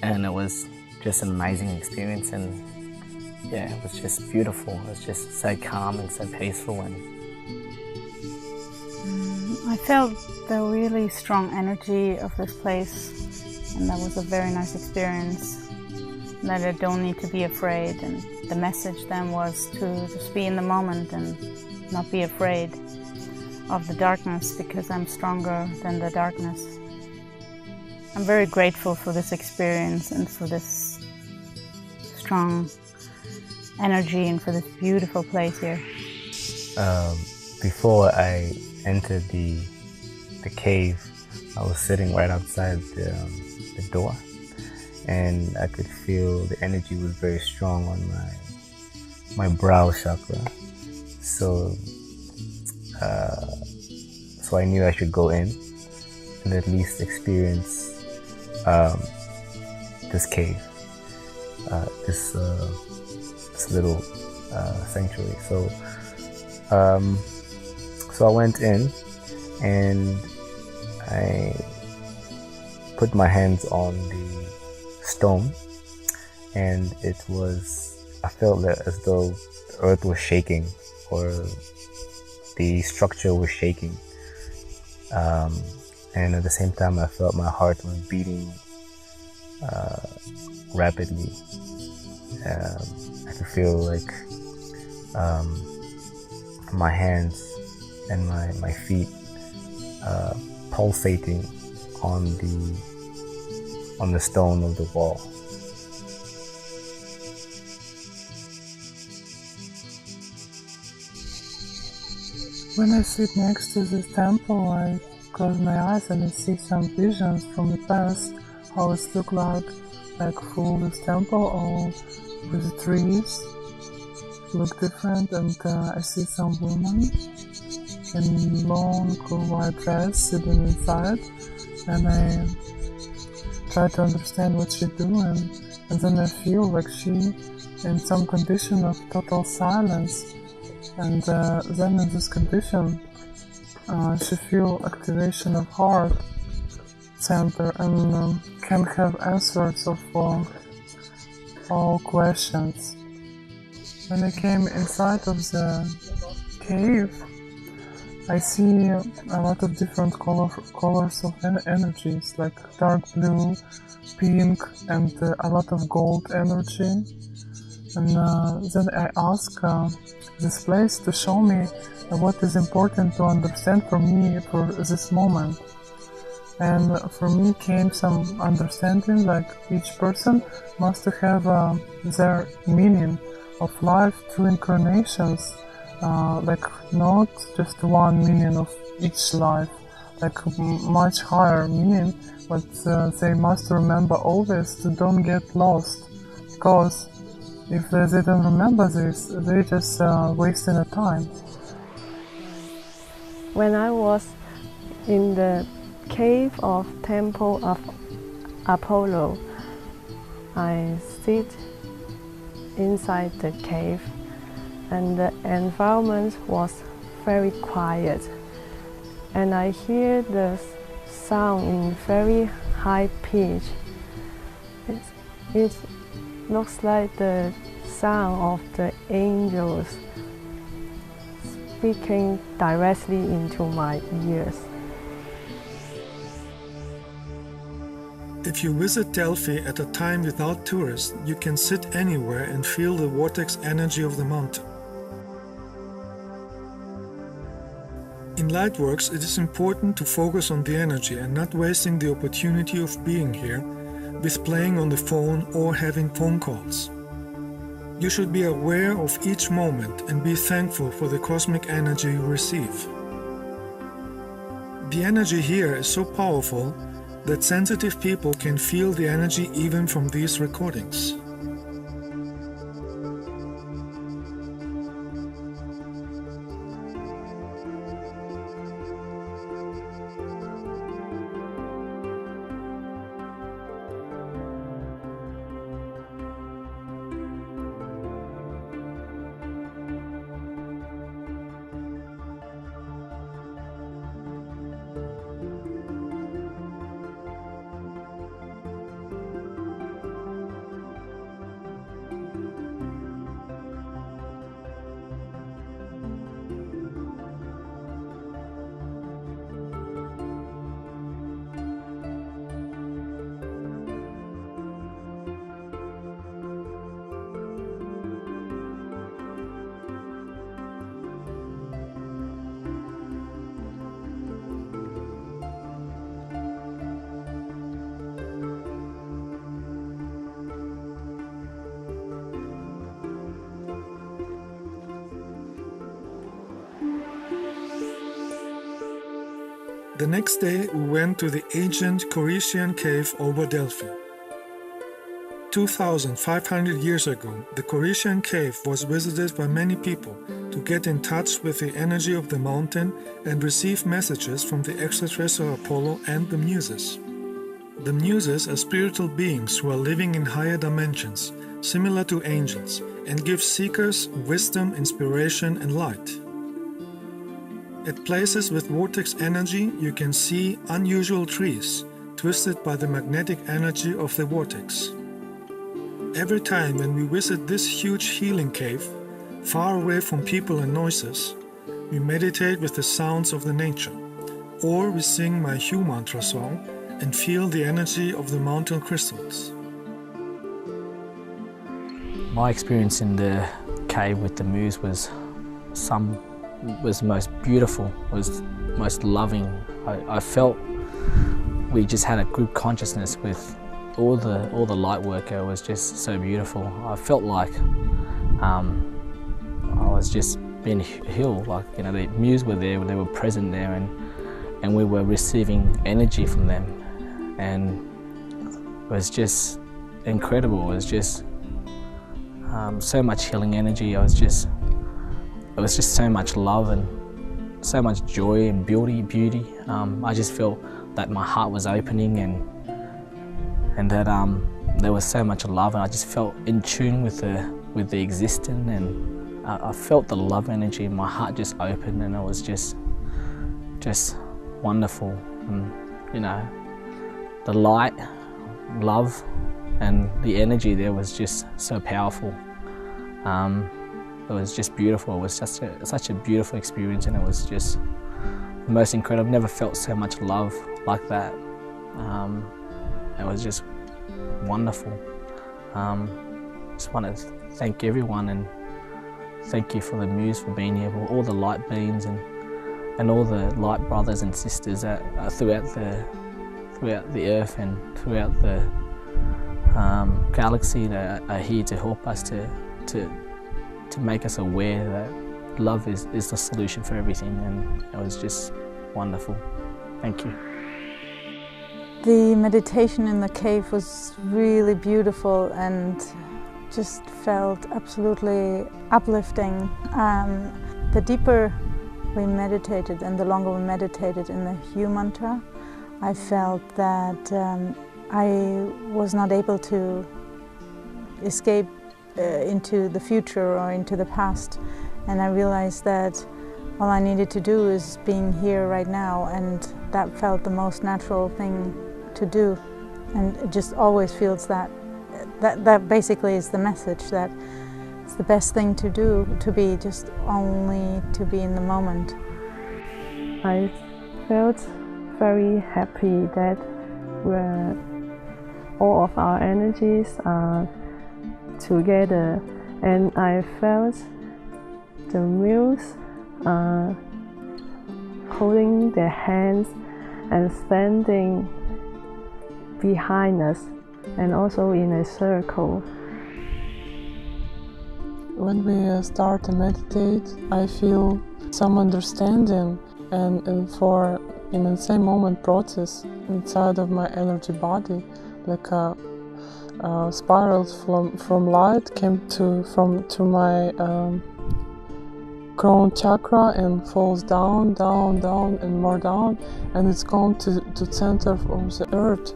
and it was just an amazing experience. And yeah, it was just beautiful. It was just so calm and so peaceful. And I felt the really strong energy of this place, and that was a very nice experience. That I don't need to be afraid, and the message then was to just be in the moment and not be afraid of the darkness, because I'm stronger than the darkness. I'm very grateful for this experience and for this strong energy and for this beautiful place here. Before I entered the cave, I was sitting right outside the door, and I could feel the energy was very strong on my brow chakra. So I knew I should go in and at least experience this cave, this little sanctuary. So I went in and I put my hands on the stone, and I felt that as though the earth was shaking, or the structure was shaking, and at the same time I felt my heart was beating rapidly. I could feel like my hands and my feet pulsating on the stone of the wall. When I sit next to this temple, I close my eyes and I see some visions from the past, how it looked like full this temple, all with trees, look different, and I see some women in long white dress sitting inside, and I try to understand what she's doing, and then I feel like she in some condition of total silence. And then in this condition, she feel activation of heart center and can have answers of all questions. When I came inside of the cave, I see a lot of different colors of energies, like dark blue, pink, and a lot of gold energy. And then I ask this place to show me what is important to understand for me for this moment. And for me came some understanding, like each person must have their meaning of life through incarnations, like not just one meaning of each life, like much higher meaning, but they must remember always to don't get lost, because if they don't remember this, they just wasting the time. When I was in the cave of Temple of Apollo, I sit inside the cave, and the environment was very quiet, and I hear the sound in very high pitch. It looks like the sound of the angels speaking directly into my ears. If you visit Delphi at a time without tourists, you can sit anywhere and feel the vortex energy of the mountain. In Lightworks, it is important to focus on the energy and not wasting the opportunity of being here with playing on the phone or having phone calls. You should be aware of each moment and be thankful for the cosmic energy you receive. The energy here is so powerful that sensitive people can feel the energy even from these recordings. The next day, we went to the ancient Corinthian cave over Delphi. 2,500 years ago, the Corinthian cave was visited by many people to get in touch with the energy of the mountain and receive messages from the extraterrestrial Apollo and the Muses. The Muses are spiritual beings who are living in higher dimensions, similar to angels, and give seekers wisdom, inspiration, and light. At places with vortex energy, you can see unusual trees, twisted by the magnetic energy of the vortex. Every time when we visit this huge healing cave, far away from people and noises, we meditate with the sounds of the nature, or we sing my Hue mantra song and feel the energy of the mountain crystals. My experience in the cave with the moose was most beautiful, was most loving. I felt we just had a group consciousness with all the light work. It was just so beautiful. I felt like I was just being healed. Like, you know, the muse were there, they were present there, and we were receiving energy from them, and it was just incredible. It was just so much healing energy. It was just so much love and so much joy and beauty. I just felt that my heart was opening and that there was so much love, and I just felt in tune with the existence, and I felt the love energy. My heart just opened, and it was just wonderful. And, you know, the light, love, and the energy there was just so powerful. It was just beautiful. It was just such a beautiful experience, and it was just the most incredible. I've never felt so much love like that. It was just wonderful. Just want to thank everyone, and thank you for the muse for being here, for all the light beings and all the light brothers and sisters that are throughout the earth and throughout the galaxy that are here to help us to make us aware that love is the solution for everything, and it was just wonderful. Thank you. The meditation in the cave was really beautiful and just felt absolutely uplifting. The deeper we meditated and the longer we meditated in the Hue mantra, I felt that I was not able to escape into the future or into the past, and I realized that all I needed to do is being here right now, and that felt the most natural thing to do. And it just always feels that basically is the message, that it's the best thing to do, to be just only to be in the moment. I felt very happy that all of our energies are together, and I felt the muse holding their hands and standing behind us, and also in a circle. When we start to meditate, I feel some understanding and in the same moment process inside of my energy body, like a spiral from light came to my crown chakra and falls down and more down, and it's gone to center of the earth.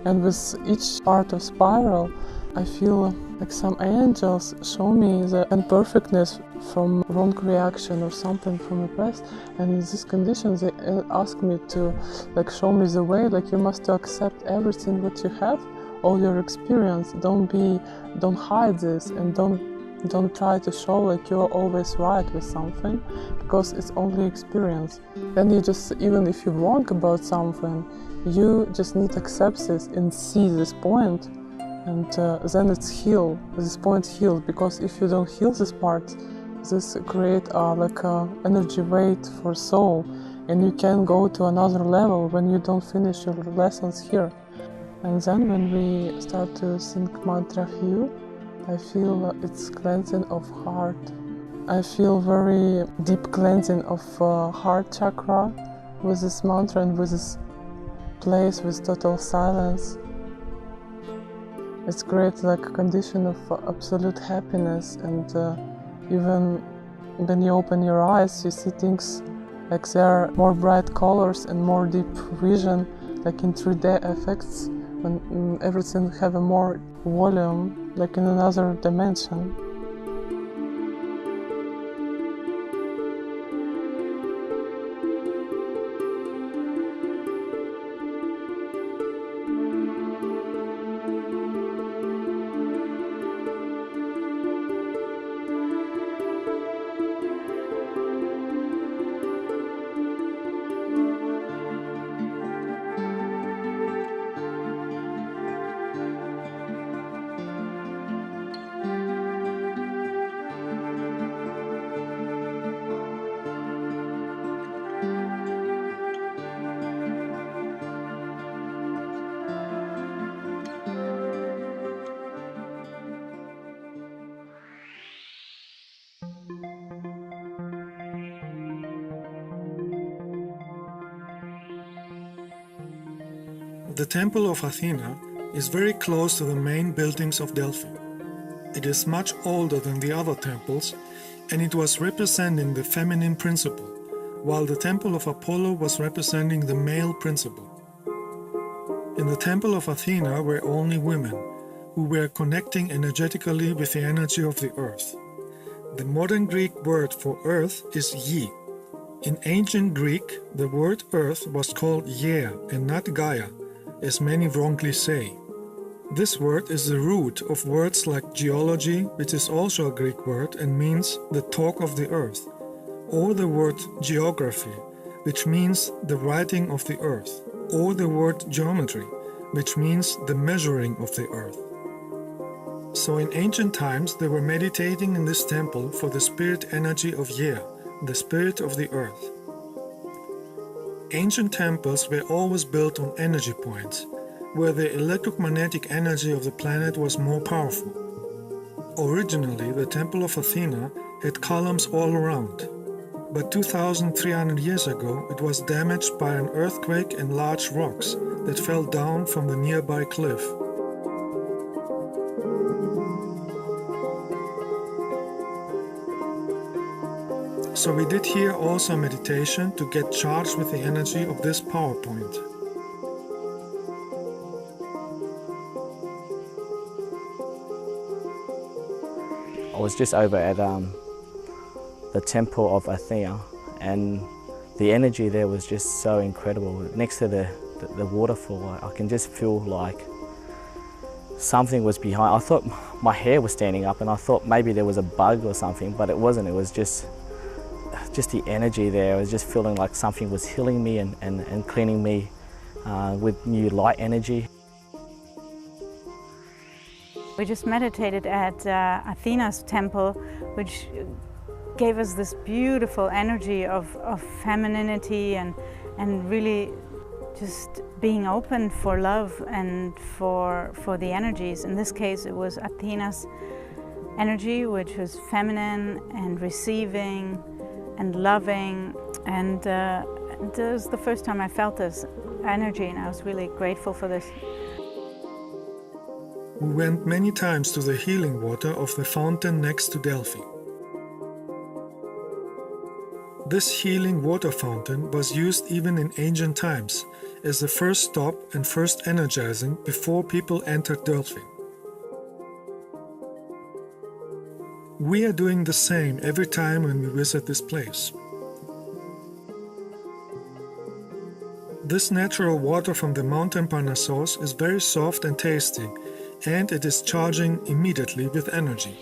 And with each part of spiral, I feel like some angels show me the imperfectness from wrong reaction or something from the past, and in these conditions they ask me to show me the way, you must accept everything what you have, all your experience. Don't hide this, and don't try to show you're always right with something, because it's only experience. Then you just, even if you're wrong about something, you just need to accept this and see this point, and then it's healed. This point healed, because if you don't heal this part, this create a energy weight for soul, and you can go to another level when you don't finish your lessons here. And then when we start to sing mantra Hue, I feel it's cleansing of heart. I feel very deep cleansing of heart chakra with this mantra and with this place with total silence. It's creates a condition of absolute happiness, and even when you open your eyes, you see things there are more bright colors and more deep vision, in 3D effects, when everything have a more volume, in another dimension. The Temple of Athena is very close to the main buildings of Delphi. It is much older than the other temples, and it was representing the feminine principle, while the Temple of Apollo was representing the male principle. In the Temple of Athena were only women, who were connecting energetically with the energy of the earth. The modern Greek word for earth is Yi. In ancient Greek, the word earth was called Gaia and not Gaia, as many wrongly say. This word is the root of words like geology, which is also a Greek word and means the talk of the earth, or the word geography, which means the writing of the earth, or the word geometry, which means the measuring of the earth. So in ancient times they were meditating in this temple for the spirit energy of Ea, the spirit of the earth. Ancient temples were always built on energy points, where the electromagnetic energy of the planet was more powerful. Originally, the Temple of Athena had columns all around, but 2,300 years ago it was damaged by an earthquake and large rocks that fell down from the nearby cliff. So we did here also meditation to get charged with the energy of this power point. I was just over at the Temple of Athena, and the energy there was just so incredible. Next to the waterfall, I can just feel like something was behind. I thought my hair was standing up and I thought maybe there was a bug or something, but it wasn't. It was just the energy there. I was just feeling like something was healing me and cleaning me with new light energy. We just meditated at Athena's temple, which gave us this beautiful energy of femininity and really just being open for love and for the energies. In this case, it was Athena's energy, which was feminine and receiving and loving, and it was the first time I felt this energy, and I was really grateful for this. We went many times to the healing water of the fountain next to Delphi. This healing water fountain was used even in ancient times as the first stop and first energizing before people entered Delphi. We are doing the same every time when we visit this place. This natural water from the mountain Parnassos is very soft and tasty, and it is charging immediately with energy.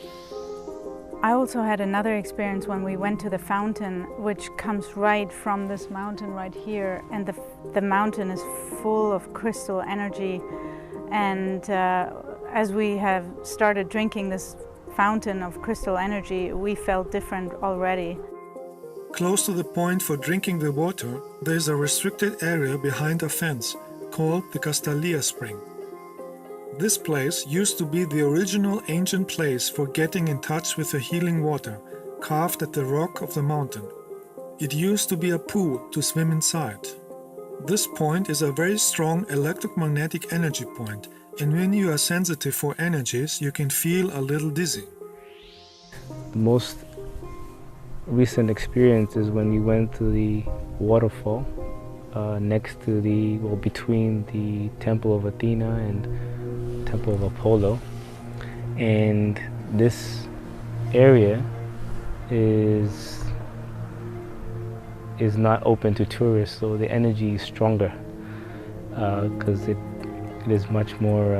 I also had another experience when we went to the fountain, which comes right from this mountain right here, and the mountain is full of crystal energy, and as we have started drinking this fountain of crystal energy, we felt different already. Close to the point for drinking the water, there is a restricted area behind a fence called the Castalia Spring. This place used to be the original ancient place for getting in touch with the healing water, carved at the rock of the mountain. It used to be a pool to swim inside. This point is a very strong electromagnetic energy point, and when you are sensitive for energies, you can feel a little dizzy. The most recent experience is when we went to the waterfall next to between the Temple of Athena and Temple of Apollo, and this area is not open to tourists, so the energy is stronger because it is much more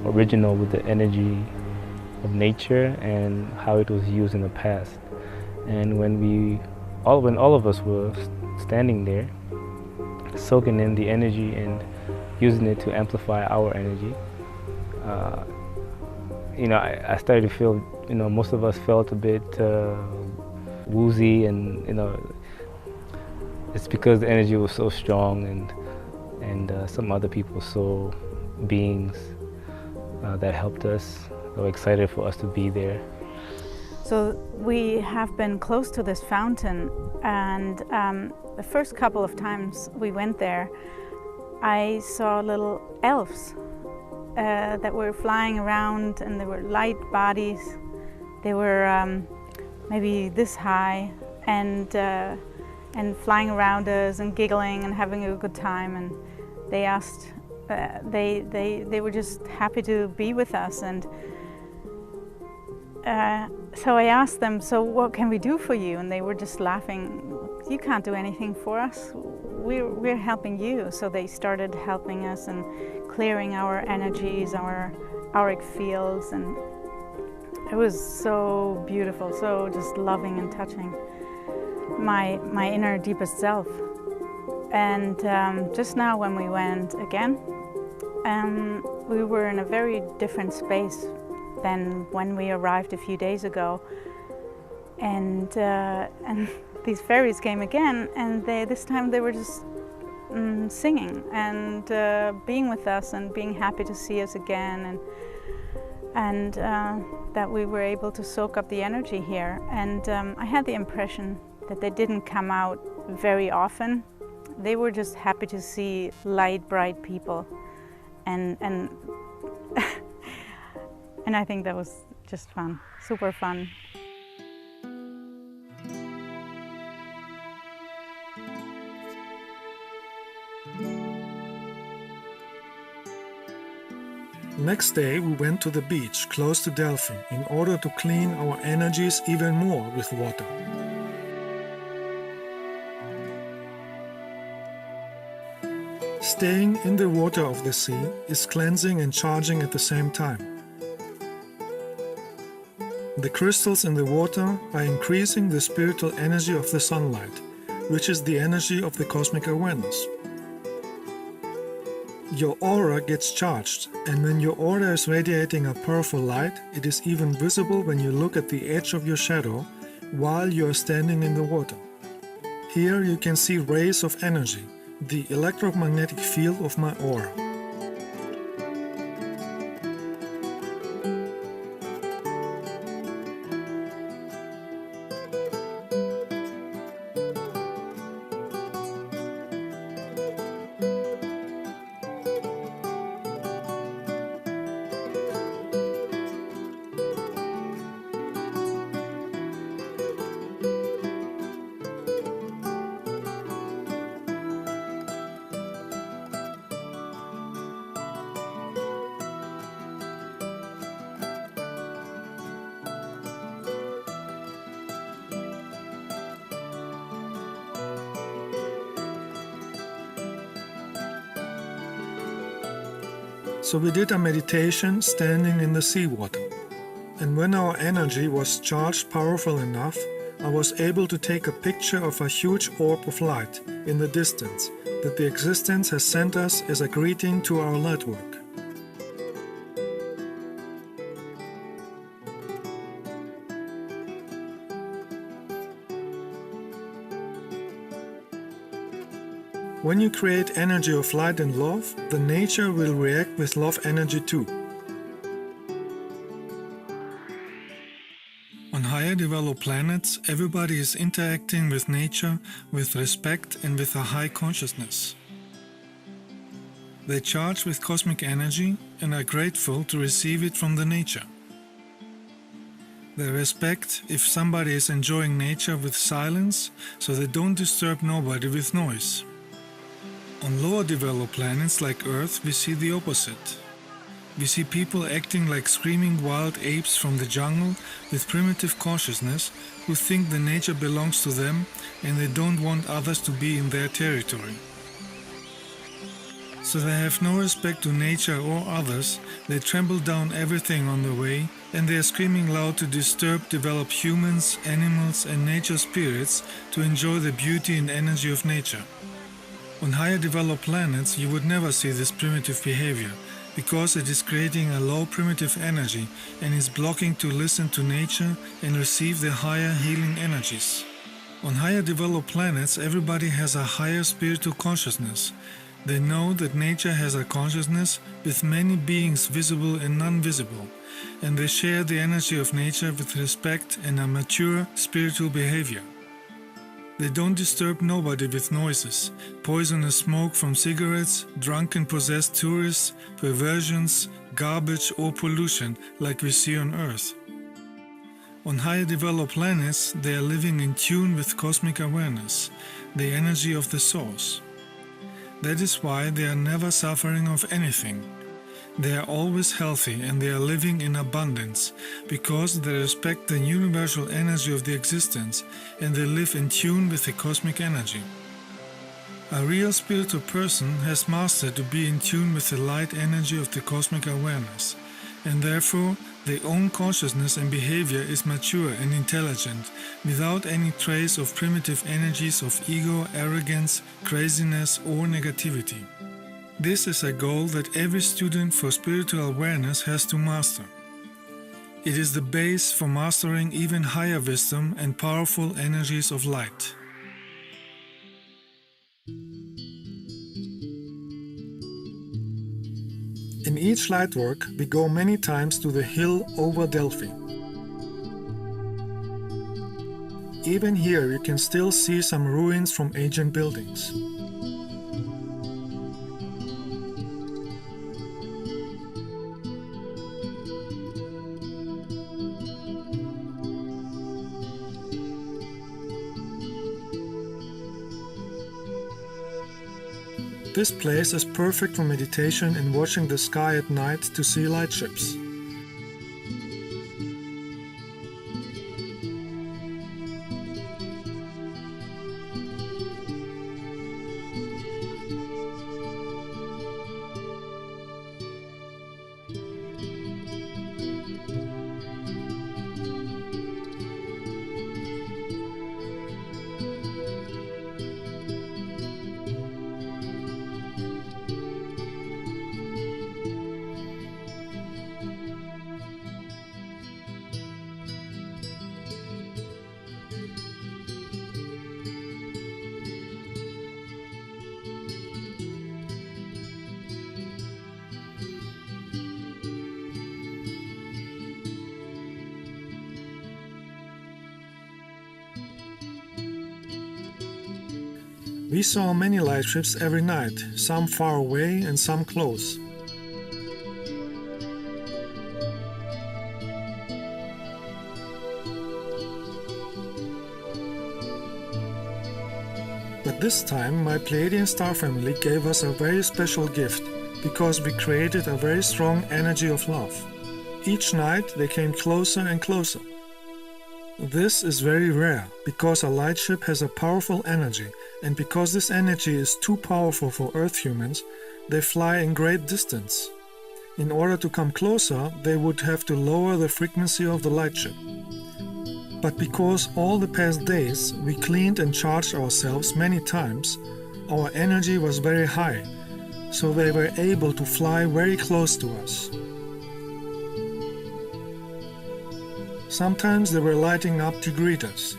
original with the energy of nature and how it was used in the past. And when all of us were standing there, soaking in the energy and using it to amplify our energy, I started to feel, most of us felt a bit woozy, and it's because the energy was so strong, and some other people saw beings that helped us. They were excited for us to be there. So we have been close to this fountain, and the first couple of times we went there, I saw little elves that were flying around, and they were light bodies. They were maybe this high, and flying around us and giggling and having a good time. And they asked, they were just happy to be with us. And so I asked them, so what can we do for you? And they were just laughing. You can't do anything for us. We're helping you. So they started helping us and clearing our energies, our auric fields, and it was so beautiful, so just loving and touching my inner deepest self. And just now when we went again, we were in a very different space than when we arrived a few days ago. And these fairies came again, and this time they were just singing and being with us and being happy to see us again, and that we were able to soak up the energy here. And I had the impression that they didn't come out very often. They were just happy to see light, bright people, and and I think that was just fun, super fun. Next day we went to the beach close to Delphi in order to clean our energies even more with water. Staying in the water of the sea is cleansing and charging at the same time. The crystals in the water are increasing the spiritual energy of the sunlight, which is the energy of the cosmic awareness. Your aura gets charged, and when your aura is radiating a powerful light, it is even visible when you look at the edge of your shadow while you are standing in the water. Here you can see rays of energy, the electromagnetic field of my aura. So we did a meditation standing in the seawater, and when our energy was charged powerful enough, I was able to take a picture of a huge orb of light in the distance that the existence has sent us as a greeting to our light work. When you create energy of light and love, the nature will react with love energy too. On higher developed planets, everybody is interacting with nature with respect and with a high consciousness. They charge with cosmic energy and are grateful to receive it from the nature. They respect if somebody is enjoying nature with silence, so they don't disturb nobody with noise. On lower developed planets like Earth, we see the opposite. We see people acting like screaming wild apes from the jungle with primitive consciousness who think the nature belongs to them and they don't want others to be in their territory. So they have no respect to nature or others, they trample down everything on the way, and they are screaming loud to disturb developed humans, animals and nature spirits to enjoy the beauty and energy of nature. On higher developed planets, you would never see this primitive behavior, because it is creating a low primitive energy and is blocking to listen to nature and receive the higher healing energies. On higher developed planets, everybody has a higher spiritual consciousness. They know that nature has a consciousness with many beings visible and non-visible, and they share the energy of nature with respect and a mature spiritual behavior. They don't disturb nobody with noises, poisonous smoke from cigarettes, drunken possessed tourists, perversions, garbage or pollution like we see on Earth. On higher developed planets, they are living in tune with cosmic awareness, the energy of the source. That is why they are never suffering of anything. They are always healthy and they are living in abundance because they respect the universal energy of the existence and they live in tune with the cosmic energy. A real spiritual person has mastered to be in tune with the light energy of the cosmic awareness, and therefore their own consciousness and behavior is mature and intelligent, without any trace of primitive energies of ego, arrogance, craziness or negativity. This is a goal that every student for spiritual awareness has to master. It is the base for mastering even higher wisdom and powerful energies of light. In each light work, we go many times to the hill over Delphi. Even here you can still see some ruins from ancient buildings. This place is perfect for meditation and watching the sky at night to see light ships. We saw many light ships every night, some far away and some close. But this time my Pleiadian star family gave us a very special gift, because we created a very strong energy of love. Each night they came closer and closer. This is very rare, because a light ship has a powerful energy, and because this energy is too powerful for Earth humans, they fly in great distance. In order to come closer, they would have to lower the frequency of the light ship. But because all the past days we cleaned and charged ourselves many times, our energy was very high, so they were able to fly very close to us. Sometimes they were lighting up to greet us.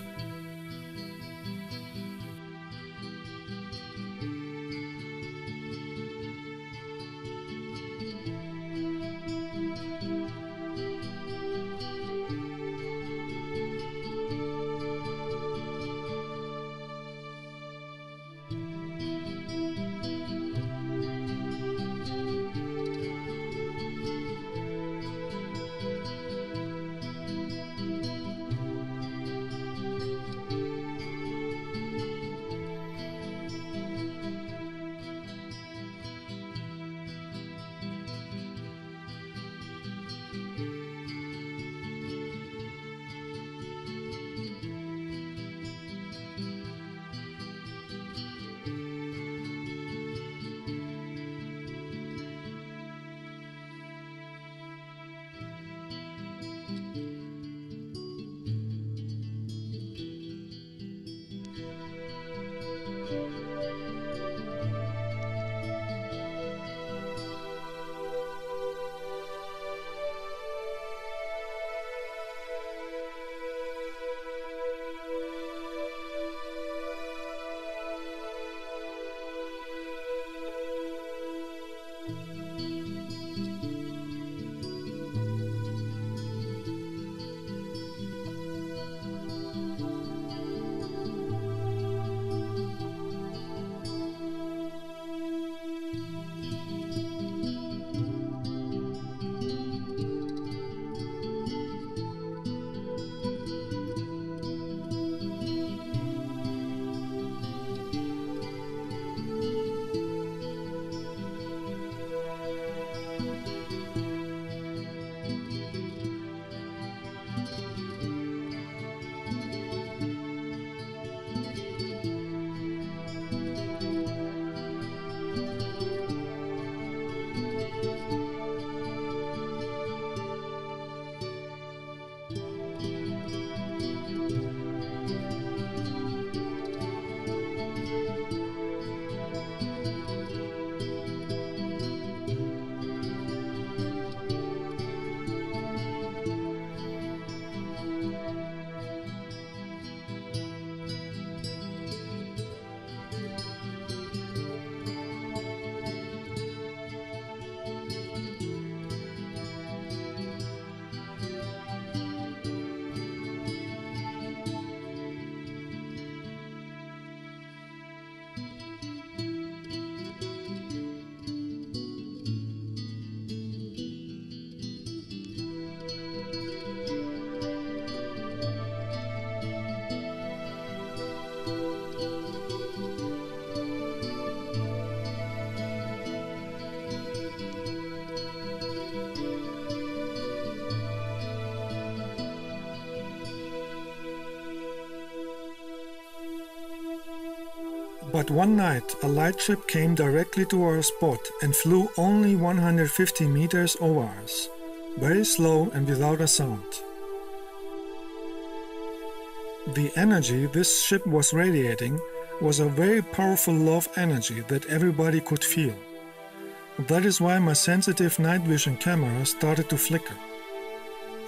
But one night, a light ship came directly to our spot and flew only 150 meters over us, very slow and without a sound. The energy this ship was radiating was a very powerful love energy that everybody could feel. That is why my sensitive night vision camera started to flicker.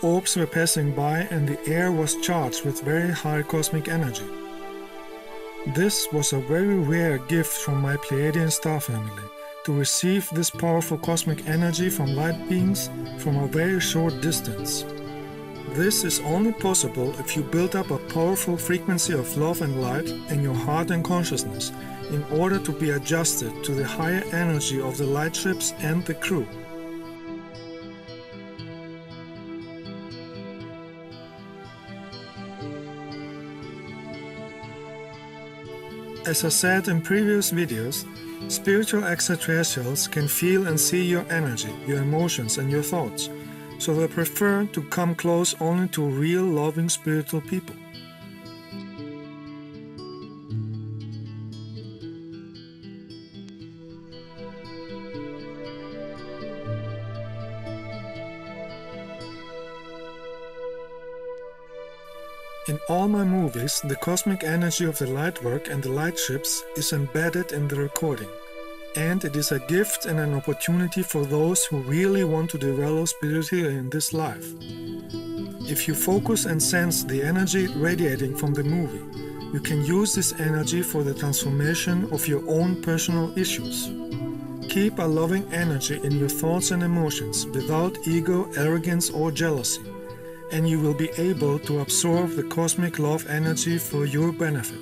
Orbs were passing by and the air was charged with very high cosmic energy. This was a very rare gift from my Pleiadian star family, to receive this powerful cosmic energy from light beings from a very short distance. This is only possible if you build up a powerful frequency of love and light in your heart and consciousness in order to be adjusted to the higher energy of the light ships and the crew. As I said in previous videos, spiritual extraterrestrials can feel and see your energy, your emotions and your thoughts, so they prefer to come close only to real loving spiritual people. In all my movies, the cosmic energy of the lightwork and the light ships is embedded in the recording, and it is a gift and an opportunity for those who really want to develop spiritually in this life. If you focus and sense the energy radiating from the movie, you can use this energy for the transformation of your own personal issues. Keep a loving energy in your thoughts and emotions without ego, arrogance or jealousy, and you will be able to absorb the cosmic love energy for your benefit.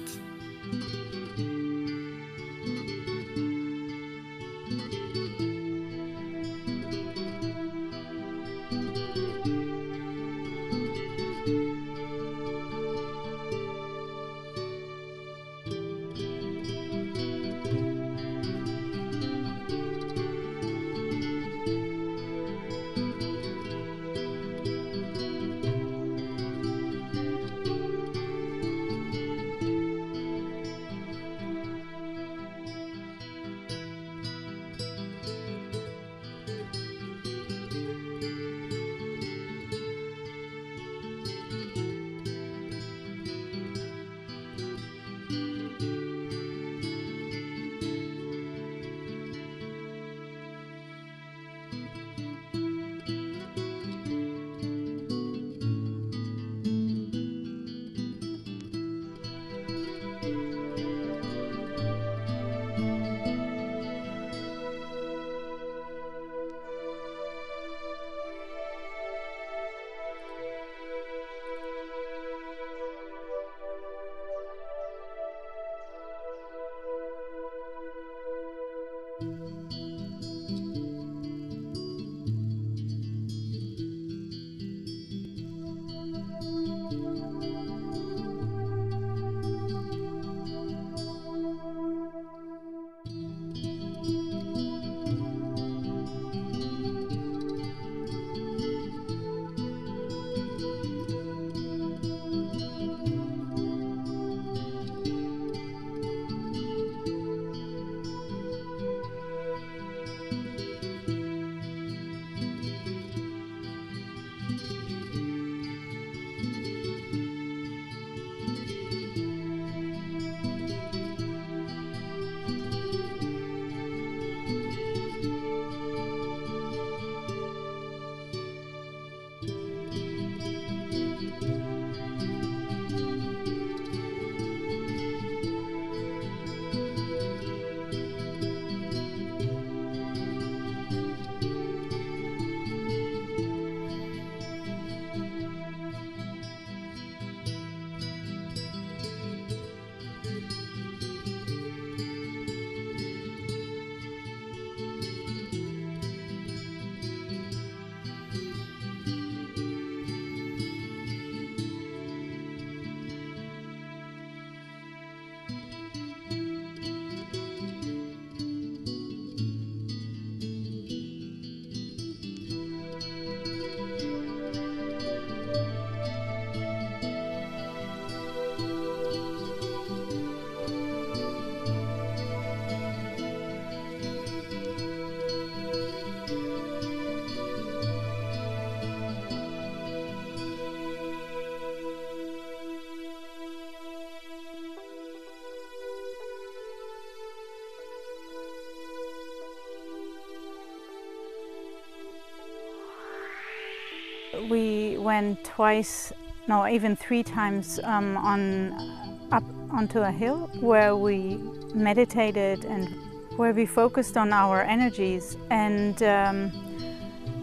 we went twice, no, even 3 times up onto a hill where we meditated and where we focused on our energies. And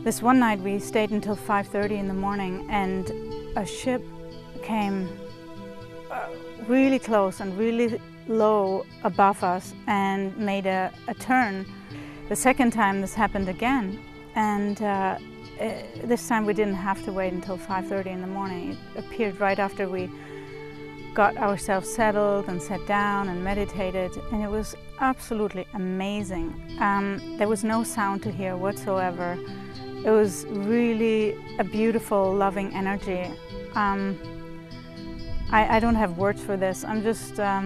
this one night we stayed until 5:30 in the morning, and a ship came really close and really low above us and made a turn. The second time this happened again, and this time we didn't have to wait until 5:30 in the morning. It appeared right after we got ourselves settled and sat down and meditated, and it was absolutely amazing. There was no sound to hear whatsoever. It was really a beautiful, loving energy. I don't have words for this. I'm just, I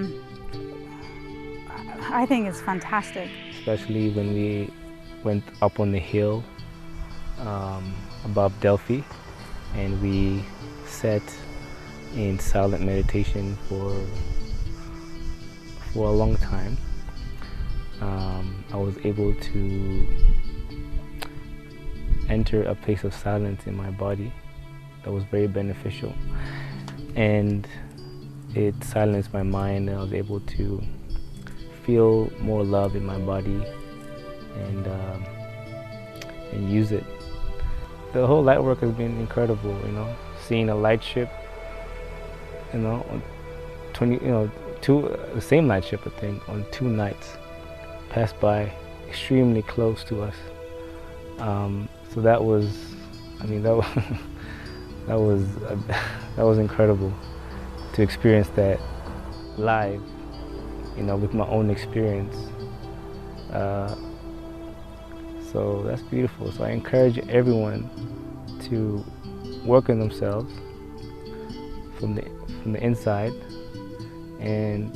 think it's fantastic. Especially when we went up on the hill above Delphi, and we sat in silent meditation for a long time. I was able to enter a place of silence in my body that was very beneficial, and it silenced my mind, and I was able to feel more love in my body and use it. The whole light work has been incredible, you know, seeing a light ship, you know, on the same light ship, I think, on 2 nights passed by extremely close to us. So that was, I mean, that was incredible to experience that live, you know, with my own experience. So that's beautiful. So I encourage everyone to work on themselves from the inside and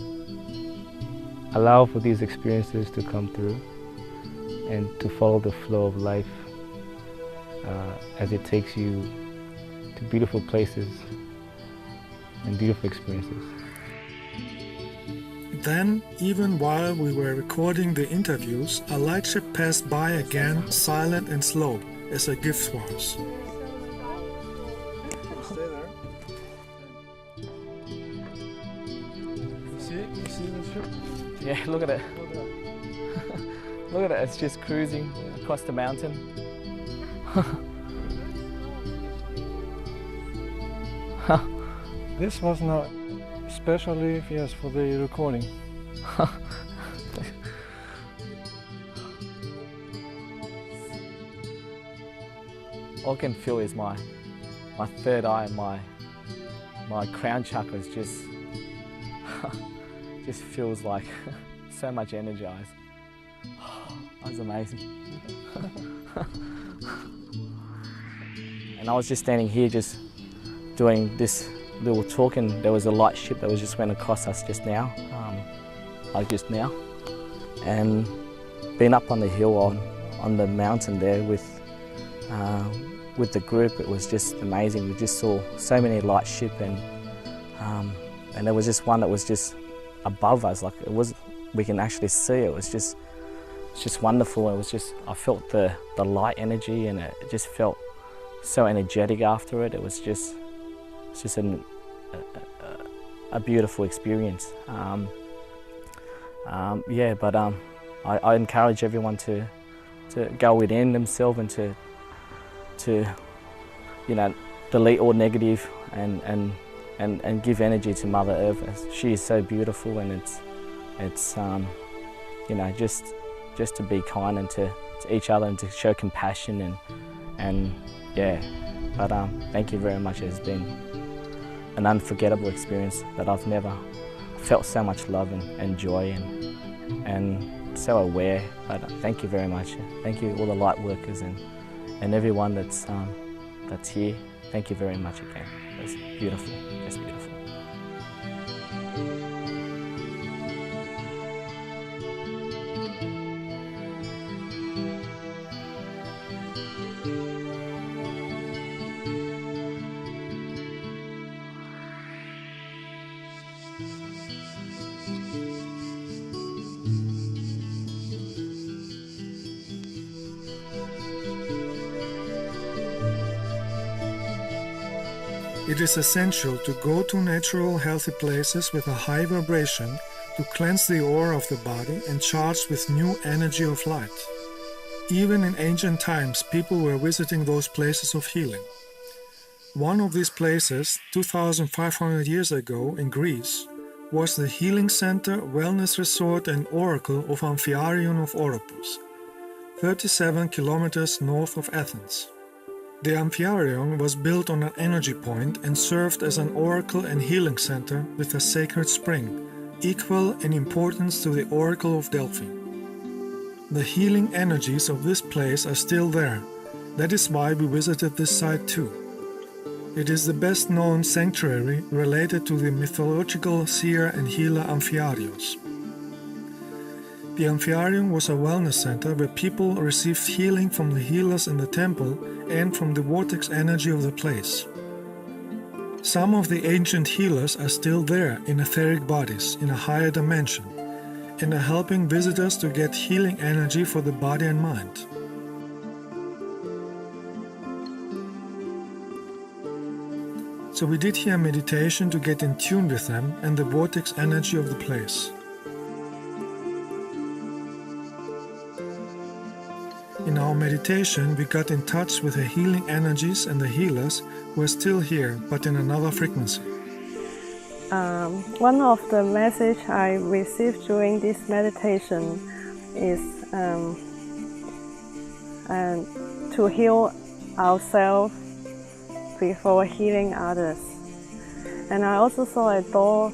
allow for these experiences to come through and to follow the flow of life as it takes you to beautiful places and beautiful experiences. Then, even while we were recording the interviews, a light ship passed by again, silent and slow, as a gift for us. Stay there. You see the ship? Yeah, look at it. Look at it, it's just cruising across the mountain. This was not especially, yes, for the recording. All I can feel is my third eye, my crown chakra is just just feels like so much energized. That was amazing. And I was just standing here just doing this little talk, and there was a light ship that was just went across us just now, like just now. And being up on the hill on the mountain there with the group, it was just amazing. We just saw so many light ship, and there was just one that was just above us, like it was, we can actually see it. It's just wonderful. It was just, I felt the light energy, and it just felt so energetic after it. It was just, it's just a beautiful experience. Yeah, but I encourage everyone to go within themselves and to you know, delete all negative and give energy to Mother Earth. She is so beautiful, and it's you know, just to be kind and to each other and to show compassion and yeah. But thank you very much. It has been an unforgettable experience that I've never felt so much love and joy and so aware. But thank you very much. Thank you all the light workers and everyone that's here. Thank you very much again. It's beautiful. It's beautiful. It is essential to go to natural, healthy places with a high vibration to cleanse the aura of the body and charge with new energy of light. Even in ancient times, people were visiting those places of healing. One of these places, 2,500 years ago in Greece, was the healing center, wellness resort and oracle of Amphiaraon of Oropus, 37 kilometers north of Athens. The Amphiaraon was built on an energy point and served as an oracle and healing center with a sacred spring, equal in importance to the oracle of Delphi. The healing energies of this place are still there. That is why we visited this site too. It is the best known sanctuary related to the mythological seer and healer Amphiaraos. The Amphiaraon was a wellness center where people received healing from the healers in the temple and from the vortex energy of the place. Some of the ancient healers are still there in etheric bodies in a higher dimension and are helping visitors to get healing energy for the body and mind. So we did here meditation to get in tune with them and the vortex energy of the place. In our meditation, we got in touch with the healing energies and the healers who are still here, but in another frequency. One of the messages I received during this meditation is to heal ourselves before healing others. And I also saw a door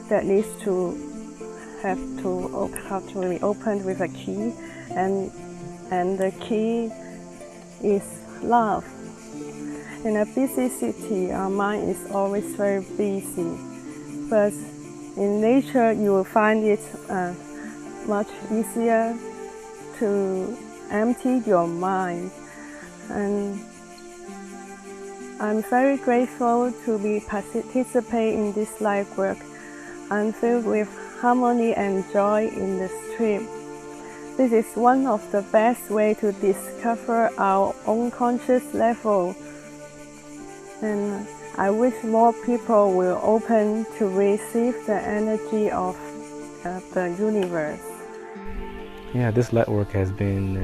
that needs to have to be opened with a key, and the key is love. In a busy city, our mind is always very busy, but in nature you will find it much easier to empty your mind. And I'm very grateful to be participate in this life work. I'm filled with harmony and joy in this trip. This is one of the best ways to discover our own conscious level. And I wish more people will open to receive the energy of the universe. Yeah, this light work has been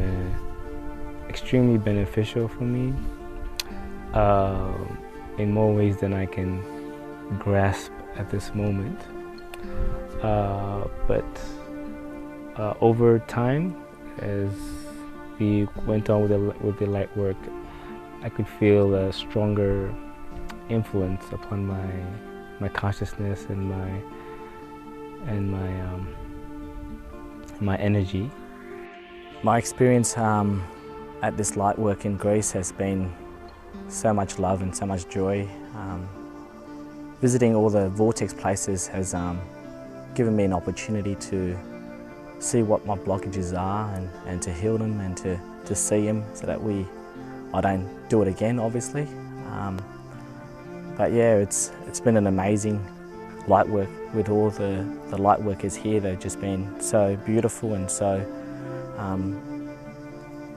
extremely beneficial for me in more ways than I can grasp at this moment. But over time, as we went on with the light work, I could feel a stronger influence upon my consciousness and my energy. My experience at this light work in Greece has been so much love and so much joy. Visiting all the vortex places has given me an opportunity to see what my blockages are and to heal them and to see them so that I don't do it again, obviously. But yeah, it's been an amazing light work with all the light workers here. They've just been so beautiful and so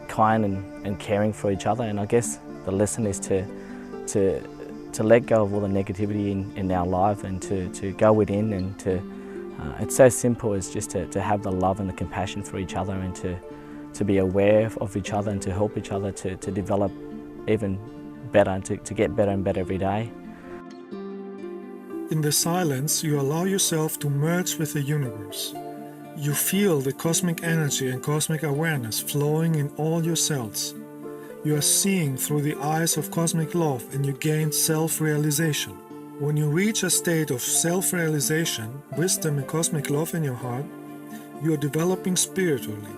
kind and caring for each other. And I guess the lesson is to let go of all the negativity in our life and to go within and to it's so simple as just to have the love and the compassion for each other and to be aware of each other and to help each other to develop even better and to get better and better every day. In the silence, you allow yourself to merge with the universe. You feel the cosmic energy and cosmic awareness flowing in all your cells. You are seeing through the eyes of cosmic love and you gain self-realization. When you reach a state of self-realization, wisdom and cosmic love in your heart, you are developing spiritually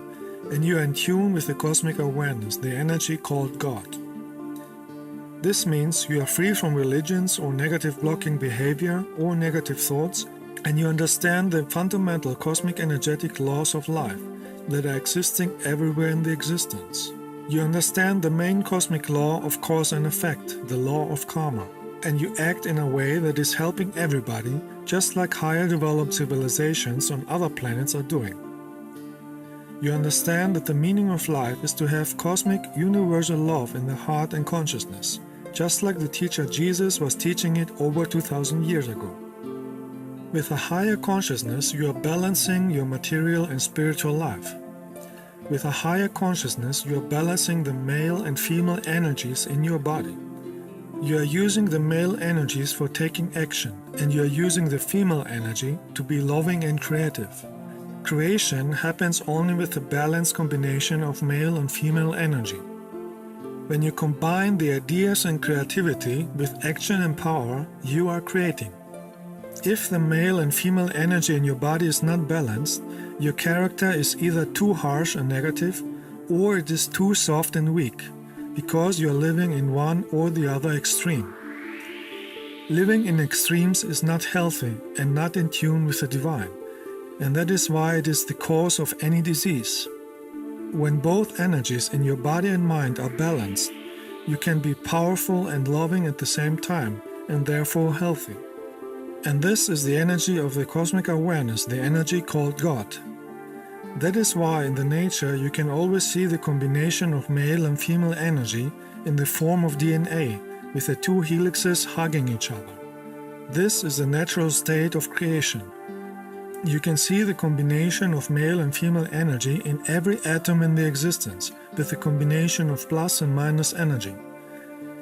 and you are in tune with the cosmic awareness, the energy called God. This means you are free from religions or negative blocking behavior or negative thoughts, and you understand the fundamental cosmic energetic laws of life that are existing everywhere in the existence. You understand the main cosmic law of cause and effect, the law of karma, and you act in a way that is helping everybody, just like higher developed civilizations on other planets are doing. You understand that the meaning of life is to have cosmic universal love in the heart and consciousness, just like the teacher Jesus was teaching it over 2000 years ago. With a higher consciousness, you are balancing your material and spiritual life. With a higher consciousness, you are balancing the male and female energies in your body. You are using the male energies for taking action, and you are using the female energy to be loving and creative. Creation happens only with a balanced combination of male and female energy. When you combine the ideas and creativity with action and power, you are creating. If the male and female energy in your body is not balanced, your character is either too harsh and negative, or it is too soft and weak, because you are living in one or the other extreme. Living in extremes is not healthy and not in tune with the divine, and that is why it is the cause of any disease. When both energies in your body and mind are balanced, you can be powerful and loving at the same time, and therefore healthy. And this is the energy of the cosmic awareness, the energy called God. That is why in the nature you can always see the combination of male and female energy in the form of DNA, with the two helixes hugging each other. This is the natural state of creation. You can see the combination of male and female energy in every atom in the existence, with the combination of plus and minus energy.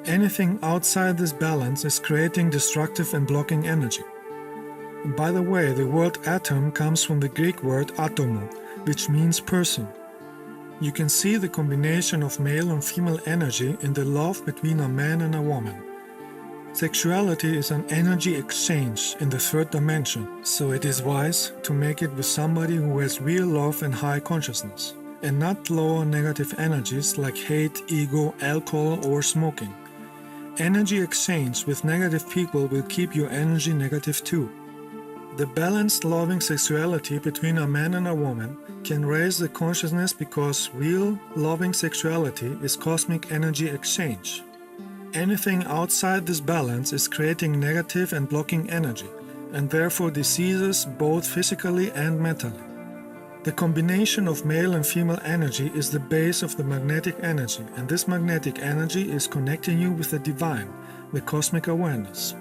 Anything outside this balance is creating destructive and blocking energy. And by the way, the word atom comes from the Greek word atomo, which means person. You can see the combination of male and female energy in the love between a man and a woman. Sexuality is an energy exchange in the third dimension, so it is wise to make it with somebody who has real love and high consciousness, and not lower negative energies like hate, ego, alcohol, or smoking. Energy exchange with negative people will keep your energy negative too. The balanced loving sexuality between a man and a woman can raise the consciousness because real loving sexuality is cosmic energy exchange. Anything outside this balance is creating negative and blocking energy, and therefore diseases both physically and mentally. The combination of male and female energy is the base of the magnetic energy, and this magnetic energy is connecting you with the divine, the cosmic awareness.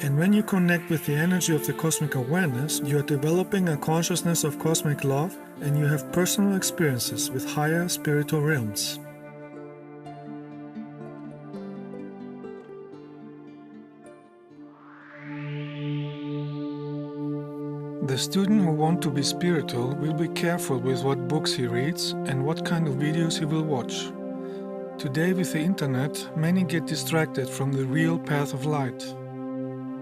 And when you connect with the energy of the cosmic awareness, you are developing a consciousness of cosmic love, and you have personal experiences with higher spiritual realms. The student who wants to be spiritual will be careful with what books he reads and what kind of videos he will watch. Today with the internet, many get distracted from the real path of light.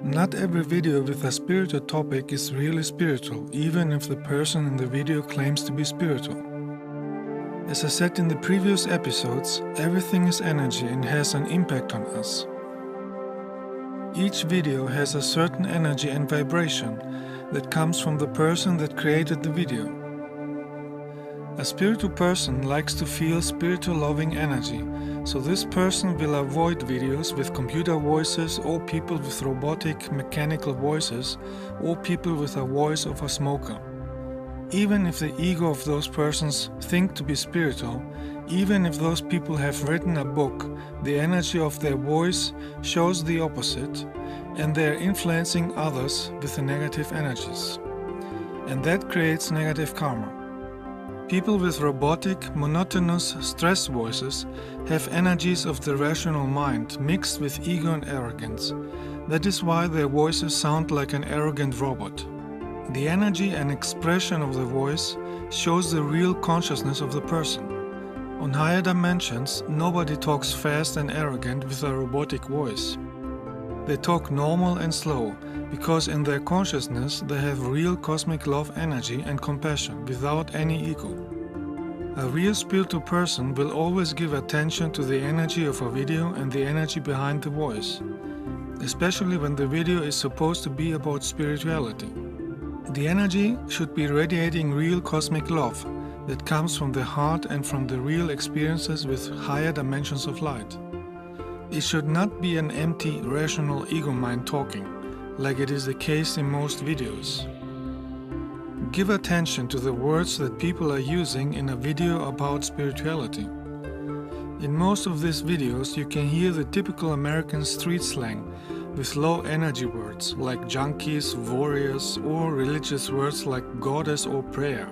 Not every video with a spiritual topic is really spiritual, even if the person in the video claims to be spiritual. As I said in the previous episodes, everything is energy and has an impact on us. Each video has a certain energy and vibration that comes from the person that created the video. A spiritual person likes to feel spiritual loving energy, so this person will avoid videos with computer voices or people with robotic mechanical voices or people with a voice of a smoker. Even if the ego of those persons think to be spiritual, even if those people have written a book, the energy of their voice shows the opposite, and they are influencing others with the negative energies. And that creates negative karma. People with robotic, monotonous, stress voices have energies of the rational mind mixed with ego and arrogance. That is why their voices sound like an arrogant robot. The energy and expression of the voice shows the real consciousness of the person. On higher dimensions, nobody talks fast and arrogant with a robotic voice. They talk normal and slow, because in their consciousness they have real cosmic love energy and compassion without any ego. A real spiritual person will always give attention to the energy of a video and the energy behind the voice, especially when the video is supposed to be about spirituality. The energy should be radiating real cosmic love that comes from the heart and from the real experiences with higher dimensions of light. It should not be an empty, rational ego mind talking, like it is the case in most videos. Give attention to the words that people are using in a video about spirituality. In most of these videos, you can hear the typical American street slang with low energy words like junkies, warriors, or religious words like goddess or prayer.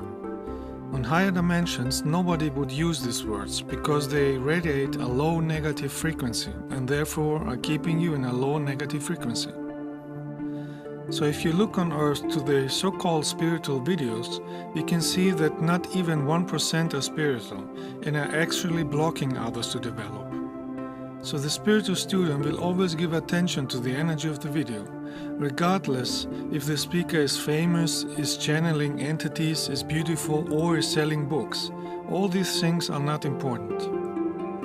On higher dimensions, nobody would use these words because they radiate a low negative frequency and therefore are keeping you in a low negative frequency. So if you look on Earth to the so-called spiritual videos, you can see that not even 1% are spiritual and are actually blocking others to develop. So the spiritual student will always give attention to the energy of the video, regardless if the speaker is famous, is channeling entities, is beautiful, or is selling books. All these things are not important.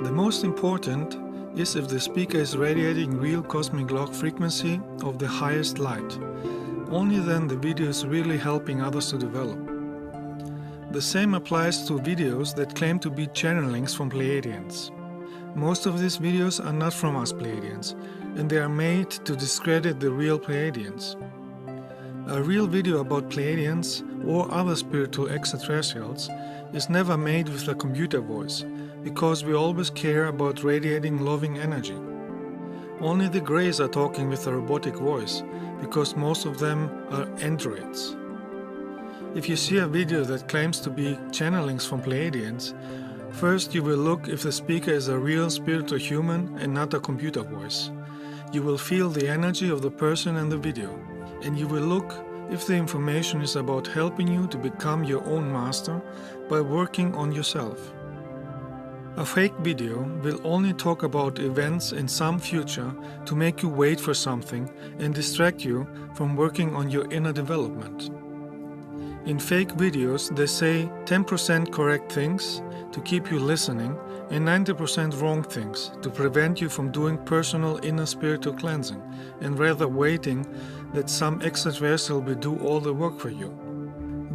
The most important is if the speaker is radiating real cosmic log frequency of the highest light. Only then the video is really helping others to develop. The same applies to videos that claim to be channelings from Pleiadians. Most of these videos are not from us Pleiadians, and they are made to discredit the real Pleiadians. A real video about Pleiadians or other spiritual extraterrestrials is never made with a computer voice, because we always care about radiating loving energy. Only the Greys are talking with a robotic voice, because most of them are androids. If you see a video that claims to be channelings from Pleiadians, first you will look if the speaker is a real spiritual human and not a computer voice. You will feel the energy of the person in the video, and you will look if the information is about helping you to become your own master by working on yourself. A fake video will only talk about events in some future to make you wait for something and distract you from working on your inner development. In fake videos, they say 10% correct things to keep you listening and 90% wrong things to prevent you from doing personal inner spiritual cleansing and rather waiting that some extraterrestrial will do all the work for you.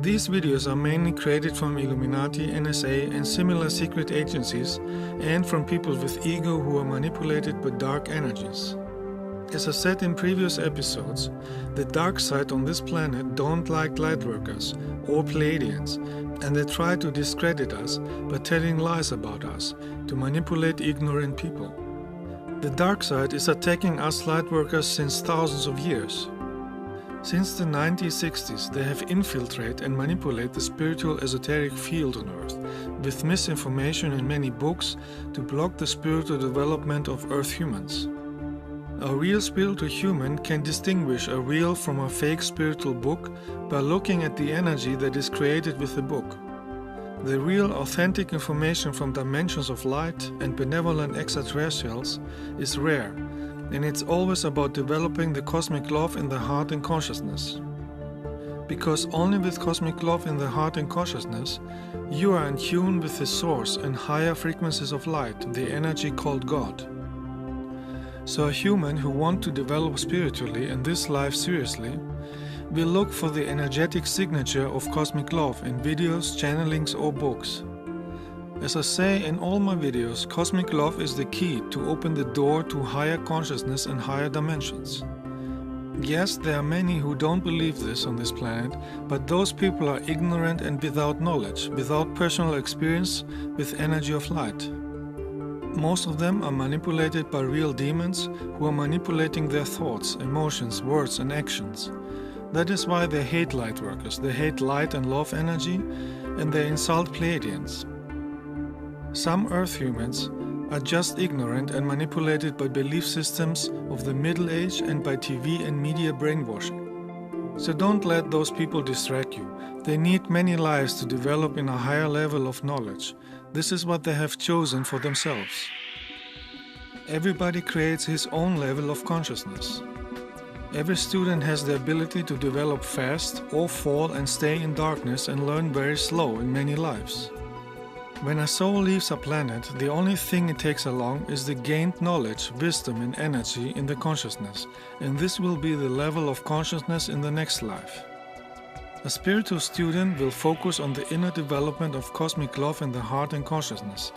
These videos are mainly created from Illuminati, NSA and similar secret agencies and from people with ego who are manipulated by dark energies. As I said in previous episodes, the dark side on this planet don't like lightworkers or Pleiadians, and they try to discredit us by telling lies about us to manipulate ignorant people. The dark side is attacking us lightworkers since thousands of years. Since the 1960s, they have infiltrated and manipulated the spiritual esoteric field on Earth with misinformation in many books to block the spiritual development of Earth humans. A real spiritual human can distinguish a real from a fake spiritual book by looking at the energy that is created with the book. The real authentic information from dimensions of light and benevolent extraterrestrials is rare, and it's always about developing the cosmic love in the heart and consciousness. Because only with cosmic love in the heart and consciousness, you are in tune with the source and higher frequencies of light, the energy called God. So a human who wants to develop spiritually in this life seriously will look for the energetic signature of cosmic love in videos, channelings or books. As I say in all my videos, cosmic love is the key to open the door to higher consciousness and higher dimensions. Yes, there are many who don't believe this on this planet, but those people are ignorant and without knowledge, without personal experience with energy of light. Most of them are manipulated by real demons who are manipulating their thoughts, emotions, words and actions. That is why they hate light workers, they hate light and love energy, and they insult Pleiadians. Some Earth humans are just ignorant and manipulated by belief systems of the Middle Age and by TV and media brainwashing. So don't let those people distract you. They need many lives to develop in a higher level of knowledge. This is what they have chosen for themselves. Everybody creates his own level of consciousness. Every student has the ability to develop fast or fall and stay in darkness and learn very slow in many lives. When a soul leaves a planet, the only thing it takes along is the gained knowledge, wisdom and energy in the consciousness, and this will be the level of consciousness in the next life. A spiritual student will focus on the inner development of cosmic love in the heart and consciousness,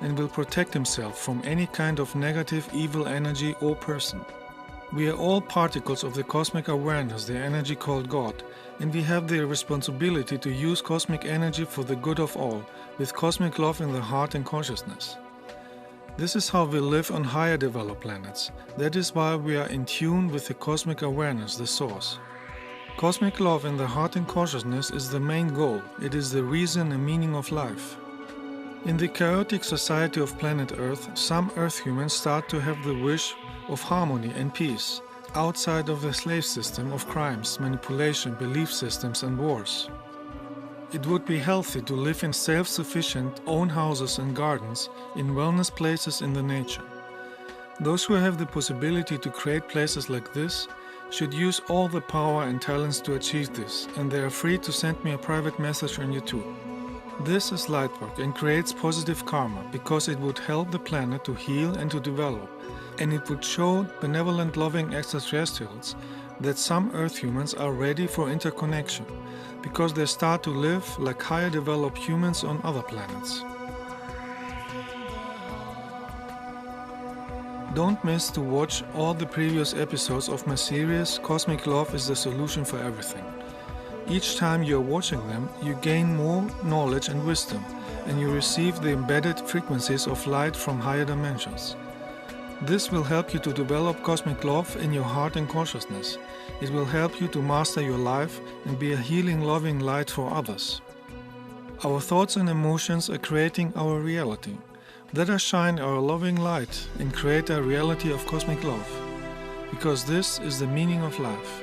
and will protect himself from any kind of negative, evil energy or person. We are all particles of the cosmic awareness, the energy called God, and we have the responsibility to use cosmic energy for the good of all, with cosmic love in the heart and consciousness. This is how we live on higher developed planets. That is why we are in tune with the cosmic awareness, the source. Cosmic love in the heart and consciousness is the main goal. It is the reason and meaning of life. In the chaotic society of planet Earth, some Earth humans start to have the wish of harmony and peace, outside of the slave system of crimes, manipulation, belief systems and wars. It would be healthy to live in self-sufficient own houses and gardens, in wellness places in the nature. Those who have the possibility to create places like this should use all the power and talents to achieve this, and they are free to send me a private message on YouTube. This is lightwork and creates positive karma because it would help the planet to heal and to develop, and it would show benevolent loving extraterrestrials that some Earth humans are ready for interconnection because they start to live like higher developed humans on other planets. Don't miss to watch all the previous episodes of my series Cosmic Love is the Solution for Everything. Each time you are watching them, you gain more knowledge and wisdom, and you receive the embedded frequencies of light from higher dimensions. This will help you to develop cosmic love in your heart and consciousness. It will help you to master your life and be a healing, loving light for others. Our thoughts and emotions are creating our reality. Let us shine our loving light and create a reality of cosmic love, because this is the meaning of life.